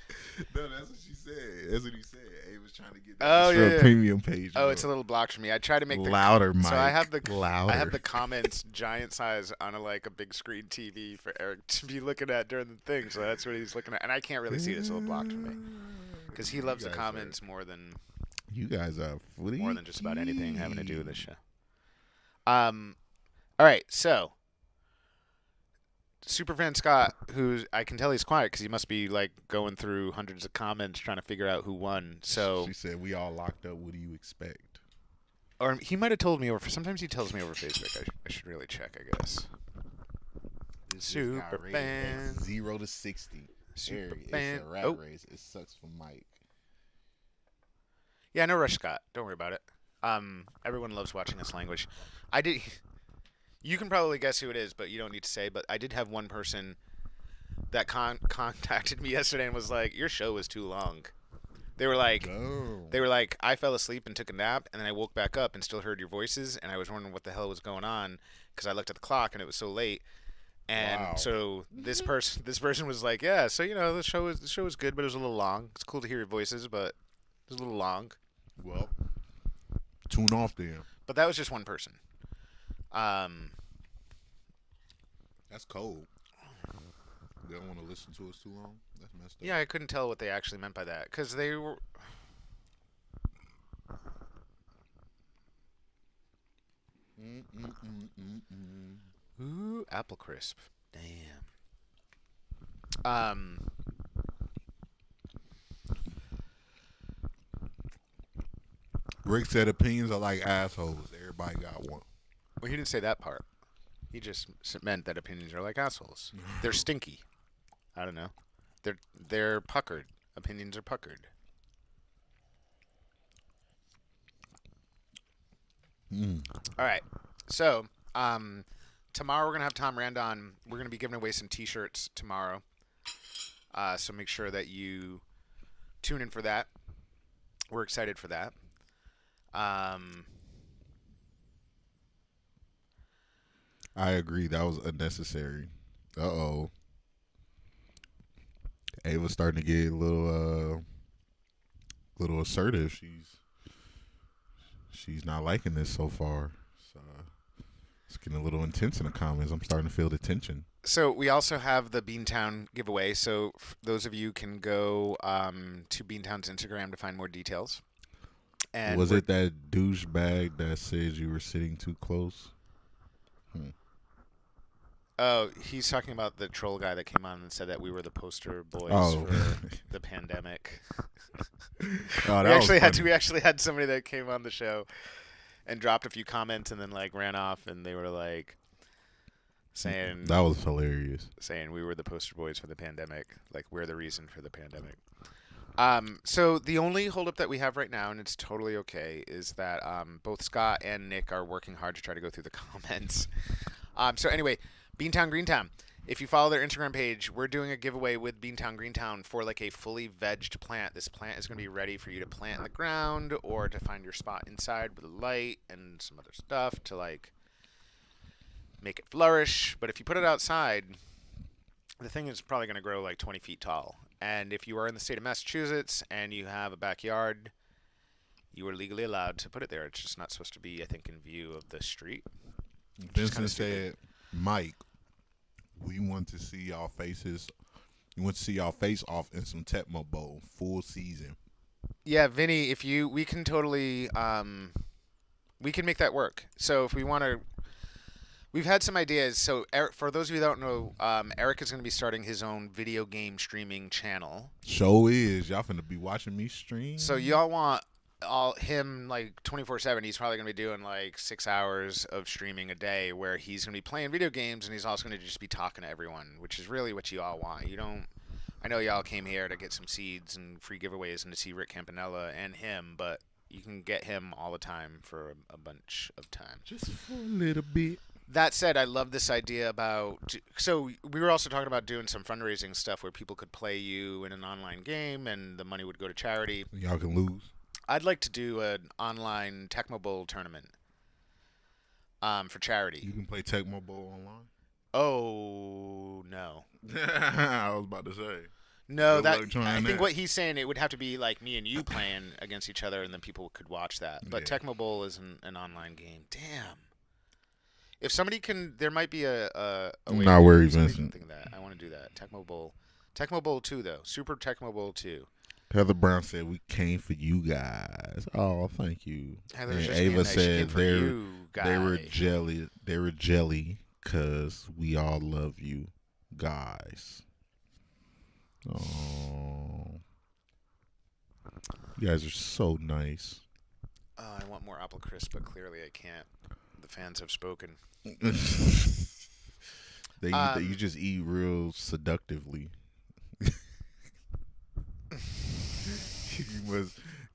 B: No, that's what she said. That's what he said. Ava's trying to get
A: Oh,
B: disrupt
A: yeah.
B: premium page.
A: Oh, it's a little blocked for me. I try to make the
B: louder, Mike.
A: So I have the
B: louder.
A: I have the comments giant size on a big screen TV for Eric to be looking at during the thing. So that's what he's looking at, and I can't really see it. It's a little blocked for me because he loves the comments more than
B: You guys are footy.
A: more than just about anything having to do with this show. All right, so Superfan Scott, who I can tell he's quiet because he must be going through hundreds of comments trying to figure out who won. So,
B: She said, we all locked up. What do you expect?
A: or he might have told me over. Sometimes he tells me over Facebook. I should really check, I guess. Super fan.
B: 0 to 60.
A: Super
B: Eric,
A: fan.
B: It's a rat
A: Oh.
B: race. It sucks for Mike.
A: Yeah, no rush, Scott. Don't worry about it. Everyone loves watching this language. I did. You can probably guess who it is, but you don't need to say. But I did have one person that contacted me yesterday and was like, "Your show was too long." They were like,
B: Oh.
A: I fell asleep and took a nap, and then I woke back up and still heard your voices, and I was wondering what the hell was going on because I looked at the clock and it was so late. And
B: Wow.
A: so this person was like, "Yeah, so the show was good, but it was a little long. It's cool to hear your voices, but it was a little long."
B: Well, tune off then.
A: But that was just one person.
B: That's cold. They don't want to listen to us too long. That's messed up.
A: Yeah, I couldn't tell what they actually meant by that because they were. Ooh, apple crisp. Damn.
B: Rick said opinions are like assholes. Everybody got one.
A: Well, he didn't say that part. He just meant that opinions are like assholes. They're stinky. I don't know. They're puckered. Opinions are puckered. All right. So, tomorrow we're gonna have Tom Rand on. We're gonna be giving away some T-shirts tomorrow. So make sure that you tune in for that. We're excited for that.
B: I agree. That was unnecessary. Uh-oh. Ava's starting to get a little assertive. She's not liking this so far. So it's getting a little intense in the comments. I'm starting to feel the tension.
A: So we also have the Beantown giveaway. So those of you can go to Beantown's Instagram to find more details. And
B: was it that douchebag that said you were sitting too close?
A: Oh, he's talking about the troll guy that came on and said that we were the poster boys for the pandemic.
B: Oh,
A: we actually had somebody that came on the show and dropped a few comments and then like ran off, and they were like saying
B: that was hilarious.
A: Saying we were the poster boys for the pandemic, like we're the reason for the pandemic. So the only holdup that we have right now, and it's totally okay, is that both Scott and Nick are working hard to try to go through the comments. So anyway, Beantown Greentown. If you follow their Instagram page, we're doing a giveaway with Beantown Greentown for like a fully vegged plant. This plant is going to be ready for you to plant in the ground or to find your spot inside with a light and some other stuff to like make it flourish. But if you put it outside, the thing is probably going to grow like 20 feet tall. And if you are in the state of Massachusetts and you have a backyard, you are legally allowed to put it there. It's just not supposed to be, I think, in view of the street.
B: Vincent said, Mike, we want to see y'all faces. We want to see y'all face off in some Tecmo Bowl full season.
A: Yeah, Vinny, we can totally, we can make that work. So if we want to, we've had some ideas. So Eric, for those of you that don't know, Eric is going to be starting his own video game streaming channel.
B: Show is. Y'all finna be watching me stream.
A: So y'all want him like 24/7. He's probably going to be doing like 6 hours of streaming a day where he's going to be playing video games and he's also going to just be talking to everyone, which is really what you all want. You don't. I know y'all came here to get some seeds and free giveaways and to see Rick Campanella and him, but you can get him all the time for a bunch of time.
B: Just for a little bit.
A: That said, I love this idea about... So we were also talking about doing some fundraising stuff where people could play you in an online game and the money would go to charity.
B: Y'all can lose.
A: I'd like to do an online Tecmo Bowl tournament for charity.
B: You can play Tecmo Bowl online?
A: Oh, no.
B: I was about to say.
A: No, I think what he's saying, it would have to be like me and you playing against each other and then people could watch that. But yeah. Tecmo Bowl is an online game. Damn. If somebody can, there might be a way.
B: Not worried, Vincent.
A: Think that. I want to do that. Tecmo Bowl 2 though. Super Tecmo Bowl 2.
B: Heather Brown said we came for you guys. Oh, thank you.
A: And
B: Ava said they were jelly. They were jelly because we all love you guys. Oh, you guys are so nice.
A: I want more apple crisp, but clearly I can't. The fans have spoken.
B: You just eat real seductively.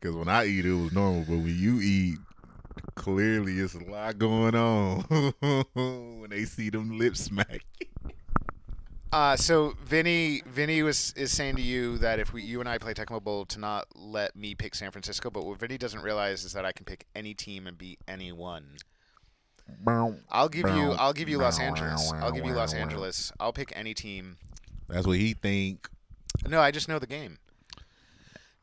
B: Because when I eat, it was normal, but when you eat, clearly it's a lot going on. When they see them lips smack.
A: So Vinny is saying to you that if you and I play Tecmo Bowl, to not let me pick San Francisco, but what Vinny doesn't realize is that I can pick any team and beat anyone. I'll give you Los Angeles. I'll pick any team.
B: That's what he think.
A: No, I just know the game.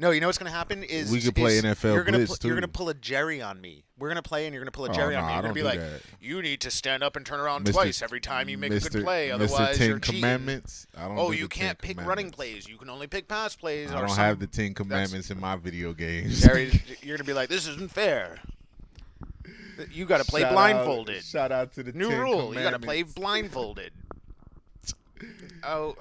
A: No, you know what's going to happen is
B: we could play NFL Blitz too.
A: You're going to pull a Jerry on me. We're going to play and you're going to pull a Jerry on me. You're going to be like, you need to stand up and turn around twice every time you make a good play. Otherwise, you're cheating.
B: Commandments.
A: You can't pick running plays. You can only pick pass plays.
B: I don't have the 10 Commandments in my video games.
A: Jerry, you're going to be like, this isn't fair. You got to play
B: Shout
A: blindfolded.
B: Shout out to the
A: New
B: 10
A: rule. You got to play
B: Commandments.
A: blindfolded. Oh,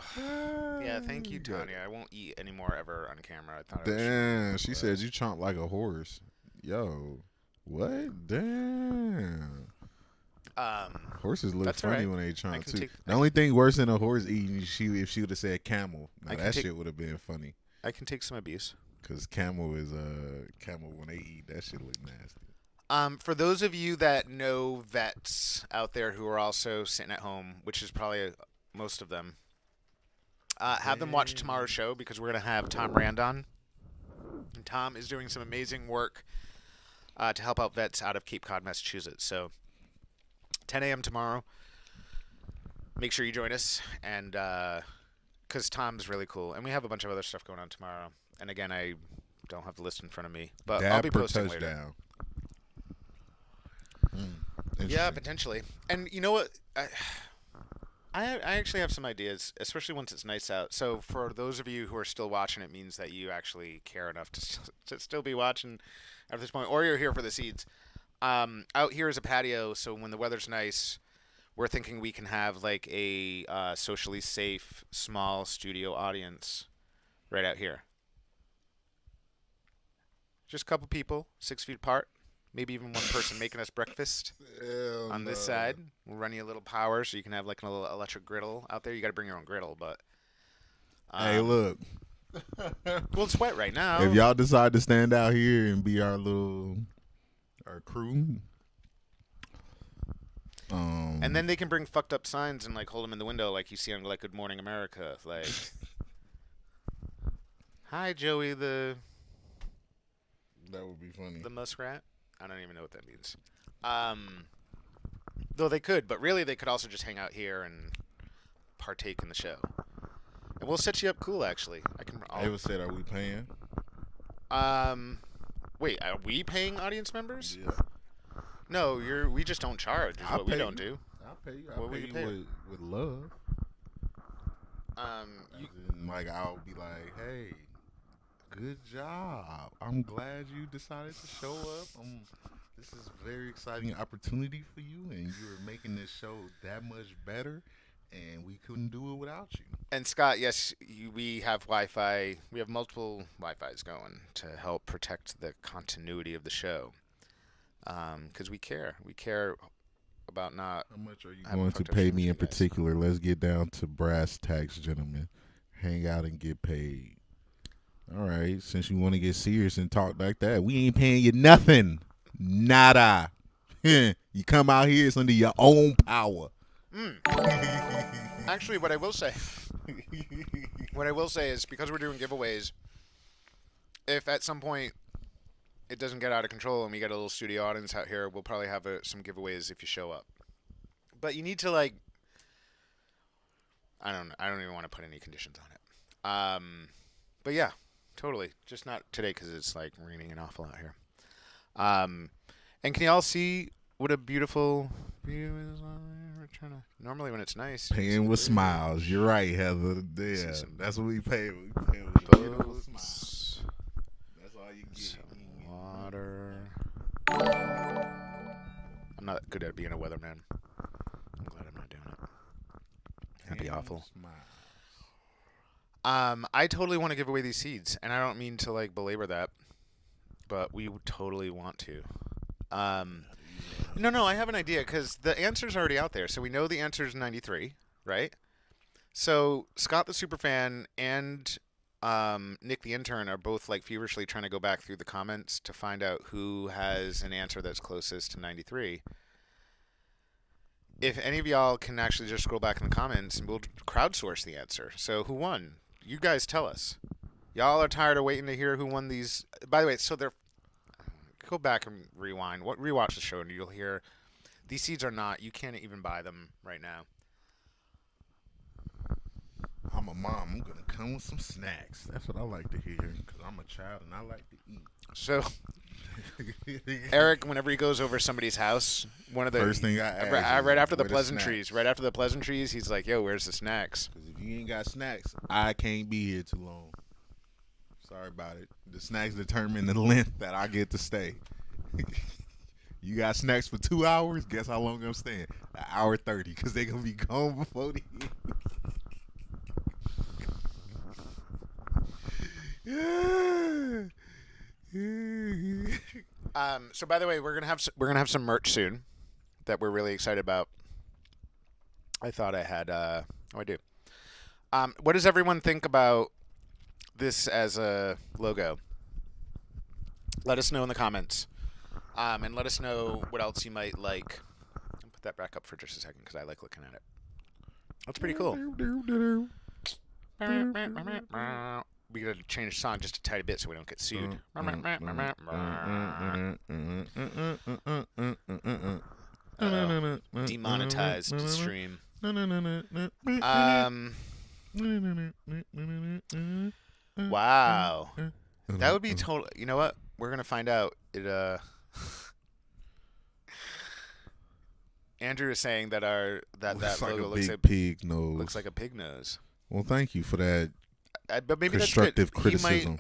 A: yeah. Thank you, Tanya. I won't eat anymore ever on camera. I thought.
B: Damn, she said you chomp like a horse. Yo, what? Damn. Horses look
A: That's
B: funny
A: right.
B: when they chomp too.
A: take-
B: The only thing worse than a horse eating, if she would have said camel. Now,
A: I can
B: that
A: take-
B: shit would have been funny.
A: I can take some abuse.
B: Cause camel when they eat, that shit look nasty.
A: For those of you that know vets out there who are also sitting at home, which is probably most of them, have them watch tomorrow's show because we're going to have Tom Rand on. And Tom is doing some amazing work to help out vets out of Cape Cod, Massachusetts. So 10 a.m. tomorrow. Make sure you join us, and because Tom's really cool. And we have a bunch of other stuff going on tomorrow. And again, I don't have the list in front of me, but I'll be posting later. Yeah, potentially. And you know what? I actually have some ideas, especially once it's nice out. So for those of you who are still watching, it means that you actually care enough to still be watching at this point, or you're here for the seeds. Out here is a patio, so when the weather's nice, we're thinking we can have like a socially safe, small studio audience right out here. Just a couple people, 6 feet apart. Maybe even one person making us breakfast on this side. We'll run you a little power so you can have like a little electric griddle out there. You got to bring your own griddle, but...
B: Hey, look.
A: Well, it's wet right now.
B: If y'all decide to stand out here and be our crew...
A: and then they can bring fucked up signs and like hold them in the window like you see on like Good Morning America. Like, hi, Joey the...
B: That would be funny.
A: The muskrat? I don't even know what that means. Though they could, but really they could also just hang out here and partake in the show. And we'll set you up cool, actually.
B: Ava said, "Are we paying?"
A: Wait, are we paying audience members?
B: Yeah.
A: No, we just don't charge. Is what we don't do.
B: I'll pay you.
A: What will you pay?
B: With love. Like I'll be like, hey. Good job. I'm glad you decided to show up. This is a very exciting opportunity for you, and you're making this show that much better, and we couldn't do it without you.
A: And Scott, yes, we have Wi-Fi. We have multiple Wi-Fis going to help protect the continuity of the show. Because we care. We care about not...
B: How much are you going to pay me in particular? Let's get down to brass tacks, gentlemen. Hang out and get paid. All right, since you want to get serious and talk like that, we ain't paying you nothing. Nada. You come out here, it's under your own power.
A: Actually, what I will say is because we're doing giveaways, if at some point it doesn't get out of control and we get a little studio audience out here, we'll probably have some giveaways if you show up. But you need to like, I don't even want to put any conditions on it. But yeah. Totally. Just not today because it's like raining and awful out here. And can you all see what a beautiful view is? We're trying to... Normally when it's nice.
B: Paying with smiles. You're right, Heather. Yeah, that's what we pay. We pay with beautiful smiles. That's all you get.
A: Some water. I'm not good at being a weatherman. I'm glad I'm not doing it. That'd be awful. I totally want to give away these seeds, and I don't mean to like belabor that, but we totally want to. No, I have an idea because the answer's already out there. So we know the answer is 93, right? So Scott the Superfan and Nick the Intern are both like feverishly trying to go back through the comments to find out who has an answer that's closest to 93. If any of y'all can actually just scroll back in the comments, and we'll crowdsource the answer. So who won? You guys tell us. Y'all are tired of waiting to hear who won these. By the way, so they're... Go back and rewind. Rewatch the show and you'll hear these seeds are not... You can't even buy them right now.
B: I'm a mom. I'm going to come with some snacks. That's what I like to hear because I'm a child and I like to eat.
A: So... Eric, whenever he goes over somebody's house, one of the...
B: First thing I ask
A: right after the pleasantries, he's like, yo, where's the snacks?
B: Because if you ain't got snacks, I can't be here too long. Sorry about it. The snacks determine the length that I get to stay. You got snacks for 2 hours? Guess how long I'm staying? 1:30 because they going to be gone before the
A: So by the way, we're gonna have some merch soon that we're really excited about. I thought I had. Oh, I do. What does everyone think about this as a logo? Let us know in the comments, and let us know what else you might like. I'll put that back up for just a second because I like looking at it. That's pretty cool. We gotta change the song just a tiny bit so we don't get sued. Demonetized the stream. Wow. That would be total. You know what? We're gonna find out. Andrew is saying that that logo looks like
B: pig nose.
A: Looks like a pig nose.
B: Well, thank you for that.
A: But maybe
B: constructive
A: that's good.
B: criticism.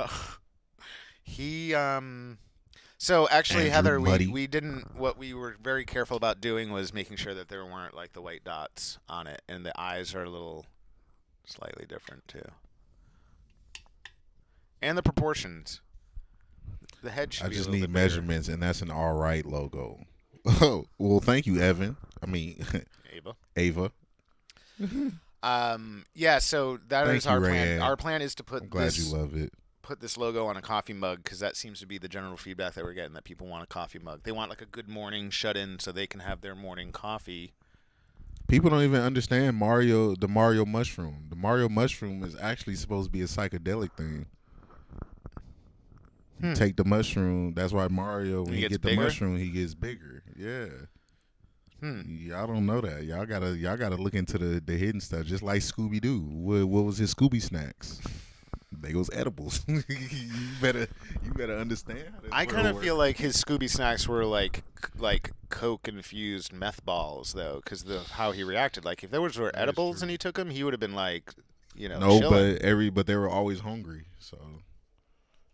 A: So actually,
B: Andrew
A: Heather, we didn't. What we were very careful about doing was making sure that there weren't like the white dots on it, and the eyes are a little slightly different too, and the proportions. The head should.
B: I
A: be
B: just
A: a little
B: need
A: bit bigger.
B: measurements, and that's an all right logo. Oh, well, thank you, Evan. I mean, Ava.
A: Yeah. So that
B: Thank
A: is
B: you,
A: our
B: Rayanne.
A: plan. Our plan is to put
B: I'm glad you love it.
A: Put this logo on a coffee mug because that seems to be the general feedback that we're getting, that people want a coffee mug. They want like a good morning shut-in so they can have their morning coffee.
B: People don't even understand the Mario mushroom. The Mario mushroom is actually supposed to be a psychedelic thing. You take the mushroom. That's why Mario, when you get the mushroom, he gets bigger. Yeah. Y'all don't know that. Y'all gotta look into the hidden stuff. Just like Scooby Doo. What was his Scooby snacks? They goes edibles. you better understand.
A: I kind of feel like his Scooby snacks were like Coke infused meth balls though, because how he reacted. Like if there were edibles and he took them, he would have been like,
B: no,
A: chilling.
B: but they were always hungry. So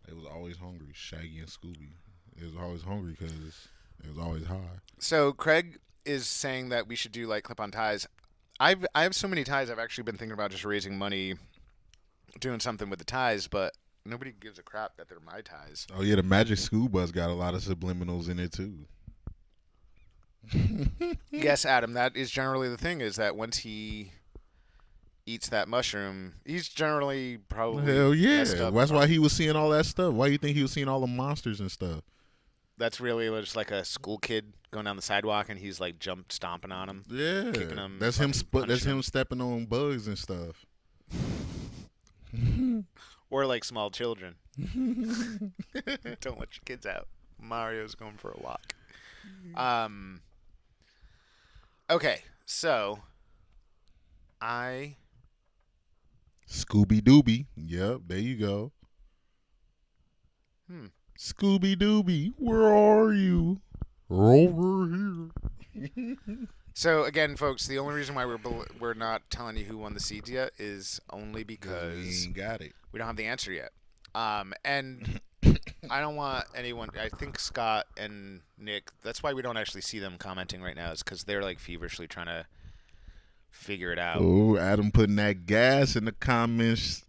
B: they was always hungry. Shaggy and Scooby. They was always hungry because it was always high.
A: So Craig is saying that we should do like clip-on ties. I have so many ties. I've actually been thinking about just raising money, doing something with the ties, but nobody gives a crap that they're my ties.
B: Oh yeah, the Magic School Bus got a lot of subliminals in it too.
A: Yes, Adam, that is generally the thing, is that once he eats that mushroom, he's generally probably
B: hell yeah.
A: messed up.
B: That's why he was seeing all that stuff. Why do you think he was seeing all the monsters and stuff?
A: That's really just like a school kid going down the sidewalk and he's like stomping on him.
B: Yeah,
A: kicking him.
B: That's him. That's him stepping on bugs and stuff.
A: Or like small children. Don't let your kids out. Mario's going for a walk. Okay, so
B: Scooby Dooby. Yep, there you go. Scooby Dooby, where are you? Over here.
A: So again, folks, the only reason why we're not telling you who won the seeds yet is only because
B: we ain't got it.
A: We don't have the answer yet. And I don't want anyone. I think Scott and Nick. That's why we don't actually see them commenting right now. Is because they're like feverishly trying to figure it out.
B: Oh, Adam putting that gas in the comments.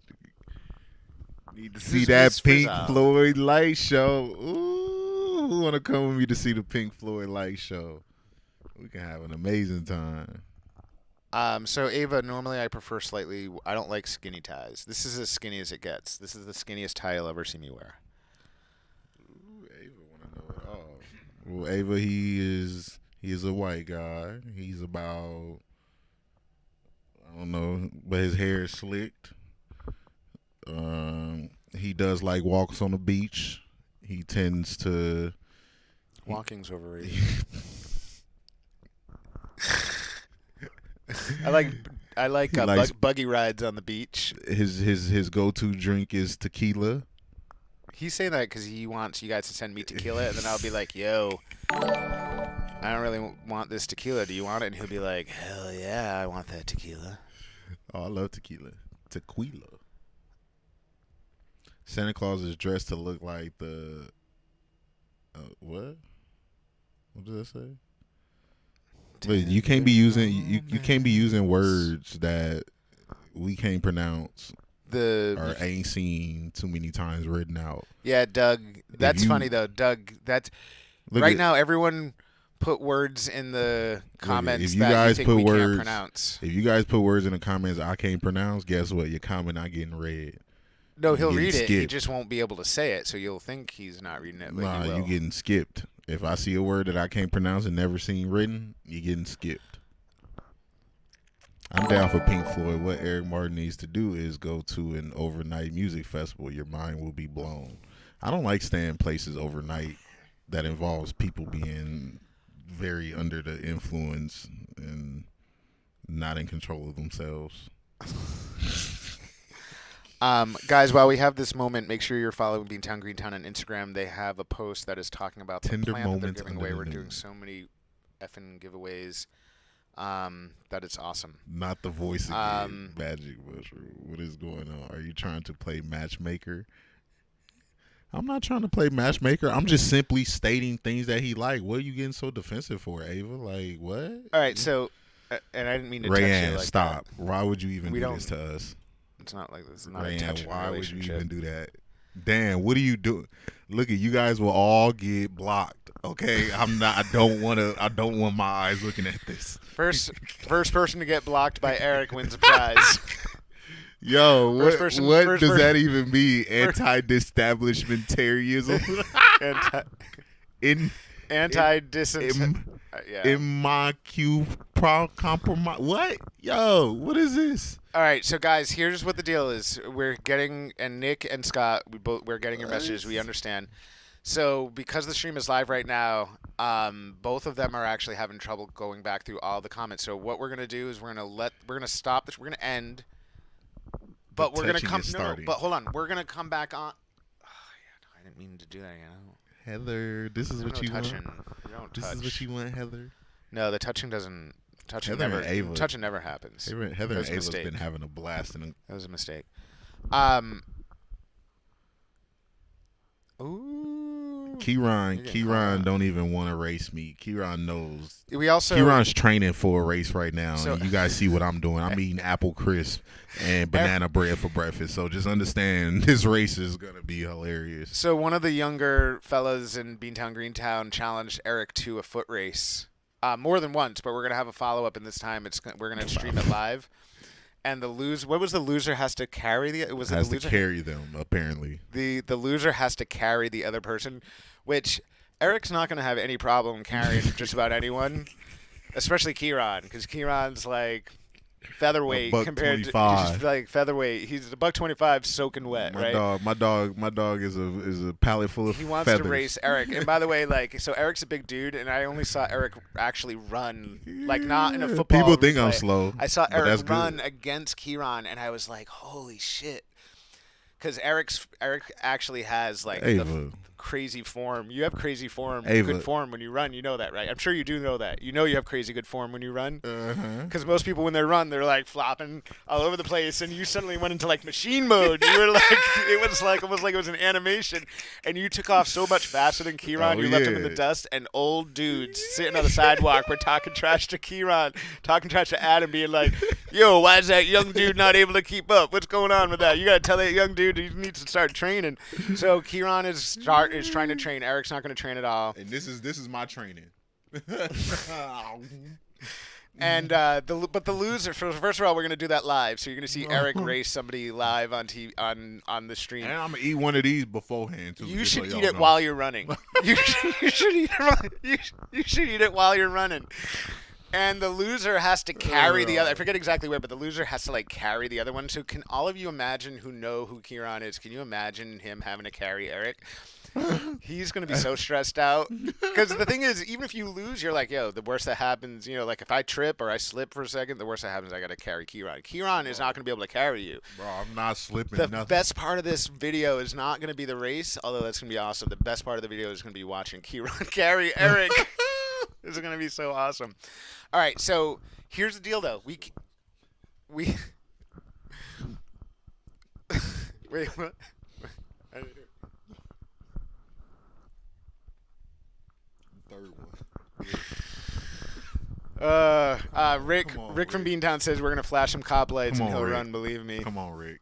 B: Need to see that Pink Floyd light show. Ooh, who want to come with me to see the Pink Floyd light show? We can have an amazing time.
A: So Ava, normally I prefer slightly. I don't like skinny ties. This is as skinny as it gets. This is the skinniest tie you'll ever see me wear.
B: Ooh, Ava want to know it all. Well, Ava, he is a white guy. He's about, I don't know, but his hair is slicked. He does like walks on the beach. He tends to.
A: Walking's overrated. I like buggy rides on the beach.
B: His go-to drink is tequila.
A: He's saying that because he wants you guys to send me tequila, and then I'll be like, "Yo, I don't really want this tequila. Do you want it?" And he'll be like, "Hell yeah, I want that tequila."
B: Oh, I love tequila. Tequila. Santa Claus is dressed to look like the what? What does that say? Wait, you can't be using you can't be using words that we can't pronounce or ain't seen too many times written out.
A: Yeah, Doug. That's funny though, Doug. That's right now. Everyone put words in the comments that you think we can't pronounce.
B: If you guys put words in the comments I can't pronounce, guess what? Your comment not getting read.
A: No, he'll read it. He just won't be able to say it, so you'll think he's not reading it. But
B: nah, you getting skipped. If I see a word that I can't pronounce and never seen written, you getting skipped. I'm down for Pink Floyd. What Eric Martin needs to do is go to an overnight music festival. Your mind will be blown. I don't like staying places overnight that involves people being very under the influence and not in control of themselves.
A: Guys, while we have this moment, make sure you're following Beantown Greentown on Instagram. They have a post that is talking about the
B: Tender
A: plan that they're
B: moments
A: giving away.
B: under
A: We're
B: the
A: doing
B: moon.
A: so many effing giveaways that it's awesome.
B: Not the voice again. Magic Mushroom. What is going on? Are you trying to play matchmaker? I'm not trying to play matchmaker. I'm just simply stating things that he liked. What are you getting so defensive for, Ava? Like, what?
A: All right, so, and I didn't mean to touch
B: Rayanne,
A: you like
B: stop.
A: that.
B: Why would you even do this to us?
A: It's not like this. It's not
B: Rayanne,
A: a touching
B: why would you
A: relationship.
B: even do that? Dan, what are you doing? Look at you guys will all get blocked. Okay, I'm not. I don't want my eyes looking at this.
A: First person to get blocked by Eric wins a prize.
B: Yo, what does that even mean? Anti-establishmentarianism? Compromise. What? Yo, what is this?
A: All right, so guys, here's what the deal is. We're getting, and Nick and Scott, we're getting your messages. We understand. So because the stream is live right now, both of them are actually having trouble going back through all the comments. So what we're gonna do is we're gonna stop this. We're gonna end, but we're gonna come. No, but hold on, we're gonna come back on. Oh, yeah, I didn't mean to do that.
B: Heather, this is what you want. This is what you want, Heather.
A: No, the touching doesn't. Touching
B: Heather
A: never happens.
B: Heather and Ava's been having a blast.
A: That was a mistake. Ooh.
B: Kieran don't even want to race me. Kieran knows.
A: Kieran's
B: training for a race right now. So, and you guys see what I'm doing. I'm eating apple crisp and banana bread for breakfast. So just understand this race is going to be hilarious.
A: So one of the younger fellas in Beantown Greentown challenged Eric to a foot race. More than once, but we're going to have a follow-up, and this time we're going to stream it live. And the loser has to carry
B: carry them, apparently.
A: The loser has to carry the other person, which Eric's not going to have any problem carrying just about anyone, especially Kieran, because Kieran's like featherweight compared to he's like featherweight. He's a $125 soaking wet, right?
B: My dog is a pallet full of feathers.
A: He wants to race Eric. And by the way, so Eric's a big dude, and I only saw Eric actually run, like not in a football.
B: People think
A: replay.
B: I'm slow.
A: I saw Eric run against Kieran, and I was like, holy shit. Because Eric actually has like the crazy form. You have crazy form, good form when you run. You know that, right? I'm sure you do know that. You know you have crazy good form when you run. Because most people when they run, they're like flopping all over the place, and you suddenly went into like machine mode. You were like, it was like almost like it was an animation, and you took off so much faster than Kieran. You left him in the dust, and old dudes sitting on the sidewalk were talking trash to Kieran, talking trash to Adam, being like, "Yo, why is that young dude not able to keep up? What's going on with that? You gotta tell that young dude he needs to start training." So Kieran is trying to train. Eric's not going to train at all.
B: And this is my training.
A: And but the loser. First of all, we're going to do that live. So you're going to see Eric race somebody live on the stream.
B: And I'm going to eat one of these beforehand too.
A: You should eat it while you're running. You should eat it. You should eat it while you're running. And the loser has to carry the other. I forget exactly where, but the loser has to like carry the other one. So can all of you imagine who know who Kieran is? Can you imagine him having to carry Eric? He's going to be so stressed out. Because the thing is, even if you lose, you're like, yo, the worst that happens, like if I trip or I slip for a second, the worst that happens, I got to carry Kieran. Kieran is not going to be able to carry you.
B: Bro, I'm not slipping
A: The best part of this video is not going to be the race, although that's going to be awesome. The best part of the video is going to be watching Kieran carry Eric. This is going to be so awesome. All right, so here's the deal, though. We wait, what?
B: Third one.
A: Rick
B: Come on,
A: Rick from
B: Rick.
A: Beantown says we're gonna flash some cop lights
B: Come
A: and
B: on,
A: he'll
B: Rick.
A: run. Believe me.
B: Come on, Rick.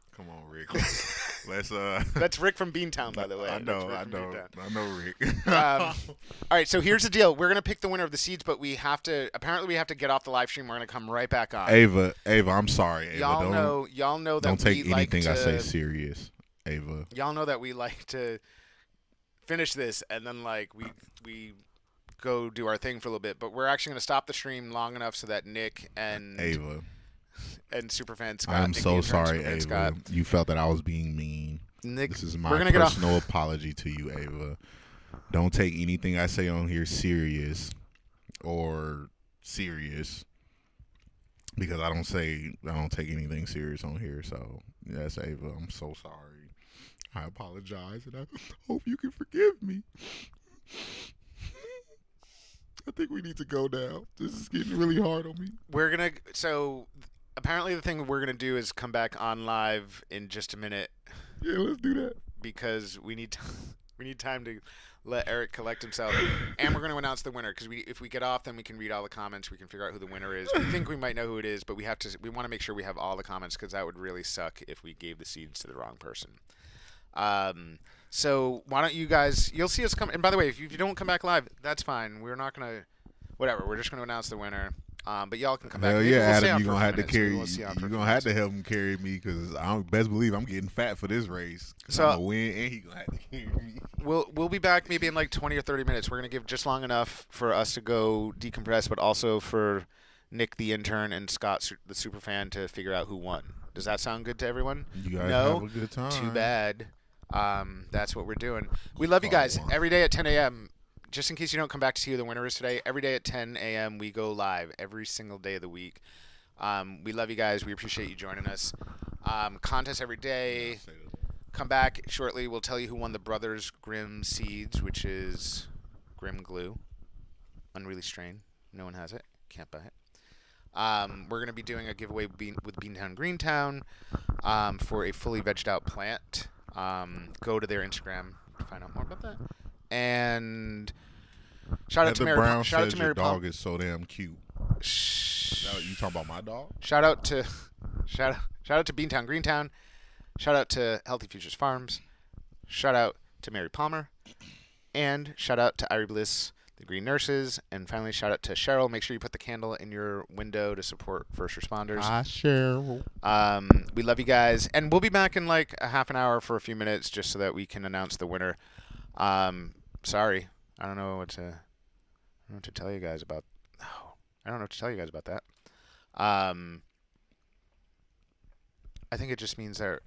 B: Let's
A: That's Rick from Beantown, by the way.
B: I know,
A: That's Rick
B: I
A: from
B: know,
A: Beantown.
B: Rick.
A: All right, so here's the deal. We're gonna pick the winner of the seeds, but we have to get off the live stream. We're gonna come right back on.
B: Ava, I'm sorry, Ava.
A: y'all know that
B: don't take
A: we like
B: anything I say
A: to-
B: serious, Ava.
A: Y'all know that we like to finish this and then like we go do our thing for a little bit, but we're actually going to stop the stream long enough so that Nick and
B: Ava,
A: Superfan Scott.
B: I'm
A: Nick
B: so
A: the intern,
B: sorry,
A: Superfan
B: Ava.
A: Scott.
B: You felt that I was being mean.
A: Nick,
B: This is
A: we're
B: my
A: gonna get off.
B: personal apology to you, Ava. Don't take anything I say on here serious because I don't take anything serious on here. So yes, Ava, I'm so sorry. I apologize, and I hope you can forgive me. I think we need to go now. This is getting really hard on me.
A: So apparently the thing we're gonna do is come back on live in just a minute
B: Yeah, let's do that.
A: because we need time to let Eric collect himself, and we're going to announce the winner because if we get off, then we can read all the comments. We can figure out who the winner is. We think we might know who it is, but we want to make sure we have all the comments because that would really suck if we gave the seeds to the wrong person. So why don't you guys? You'll see us come. And by the way, if you don't come back live, that's fine. We're not going to. Whatever. We're just going to announce the winner. But y'all can come back.
B: Hell
A: Maybe
B: yeah,
A: we'll stay
B: Adam,
A: on
B: you're
A: for a
B: gonna have
A: few
B: to
A: minutes.
B: carry.
A: Maybe we'll stay on for a
B: You're
A: few
B: gonna have
A: minutes.
B: to help him carry me because I best believe I'm getting fat for this race.
A: So-
B: I'm gonna win, and he gonna have to carry me.
A: We'll be back maybe in like 20 or 30 minutes. We're gonna give just long enough for us to go decompress, but also for Nick the intern and Scott the superfan to figure out who won. Does that sound good to everyone?
B: You guys
A: No?
B: have a good time.
A: Too bad. That's what we're doing. We love you guys. Every day at 10 a.m. Just in case you don't come back to see who the winner is today, every day at 10 a.m. we go live every single day of the week. We love you guys. We appreciate you joining us. Contest every day. Come back shortly. We'll tell you who won the Brothers Grimm seeds, which is Grimm glue. Unreally strain. No one has it. Can't buy it. We're going to be doing a giveaway with Beantown Greentown for a fully vegged out plant. Go to their Instagram to find out more about that. And shout out to Mary.
B: Brown
A: Shout out
B: says
A: to
B: your
A: Mary
B: dog
A: Palmer.
B: is so damn cute. You talking about my dog?
A: Shout out to Beantown Greentown. Shout out to Healthy Futures Farms. Shout out to Mary Palmer. And shout out to Irie Bliss, the Green Nurses. And finally, shout out to Cheryl. Make sure you put the candle in your window to support first responders.
B: Cheryl.
A: We love you guys. And we'll be back in like a half an hour for a few minutes just so that we can announce the winner. Sorry. I don't know what to tell you guys about. Oh, I don't know what to tell you guys about that. I think it just means that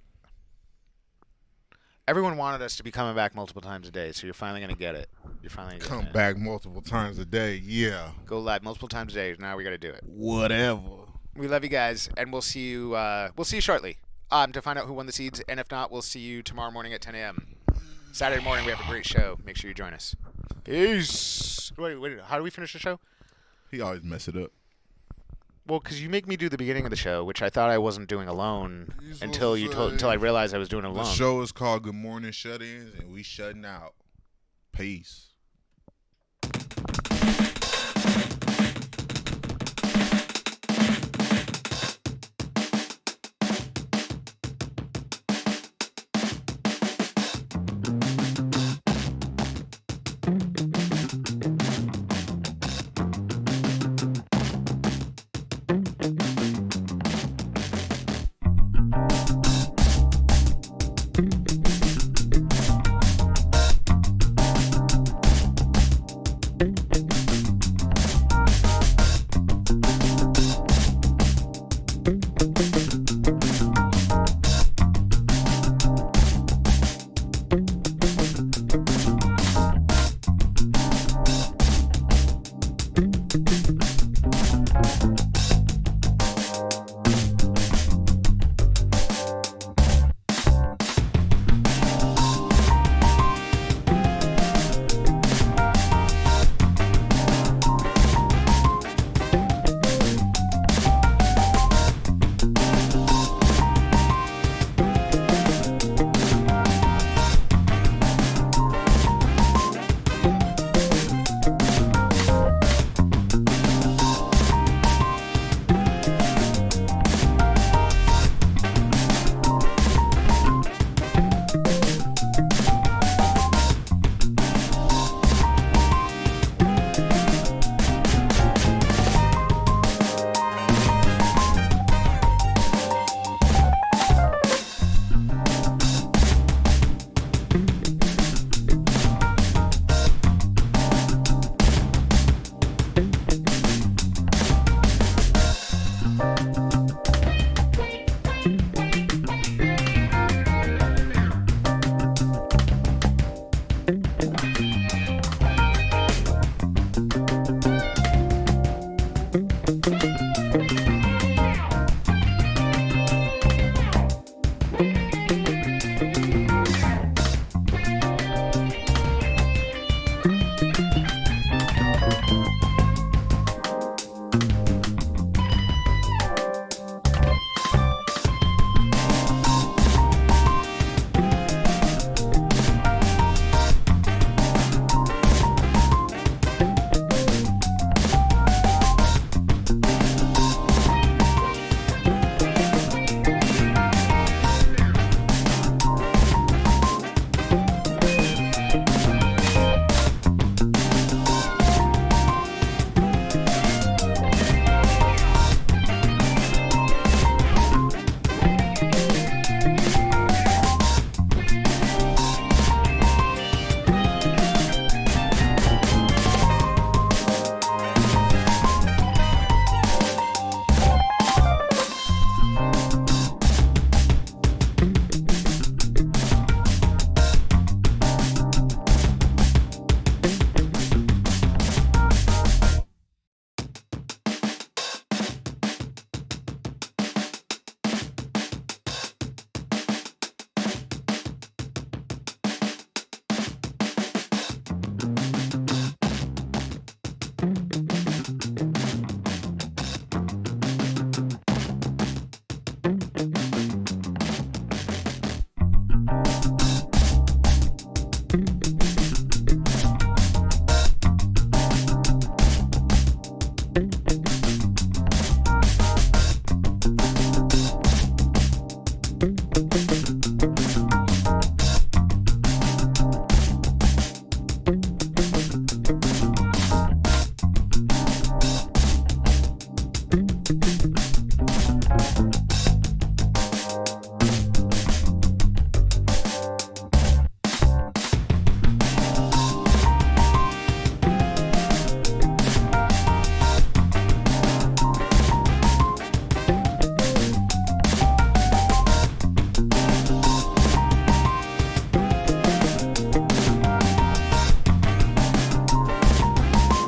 A: everyone wanted us to be coming back multiple times a day, so you're finally going to get it. You're finally going to
B: Come back multiple times a day. Yeah.
A: Go live multiple times a day. Now we got to do it.
B: Whatever.
A: We love you guys, and we'll see you shortly to find out who won the seeds, and if not, we'll see you tomorrow morning at 10 a.m. Saturday morning, we have a great show. Make sure you join us. Peace. Wait. How do we finish the show?
B: He always mess it up.
A: Well, because you make me do the beginning of the show, which I thought I wasn't doing alone until I realized I was doing it alone.
B: The show is called Good Morning Shut-Ins, and we shutting out. Peace.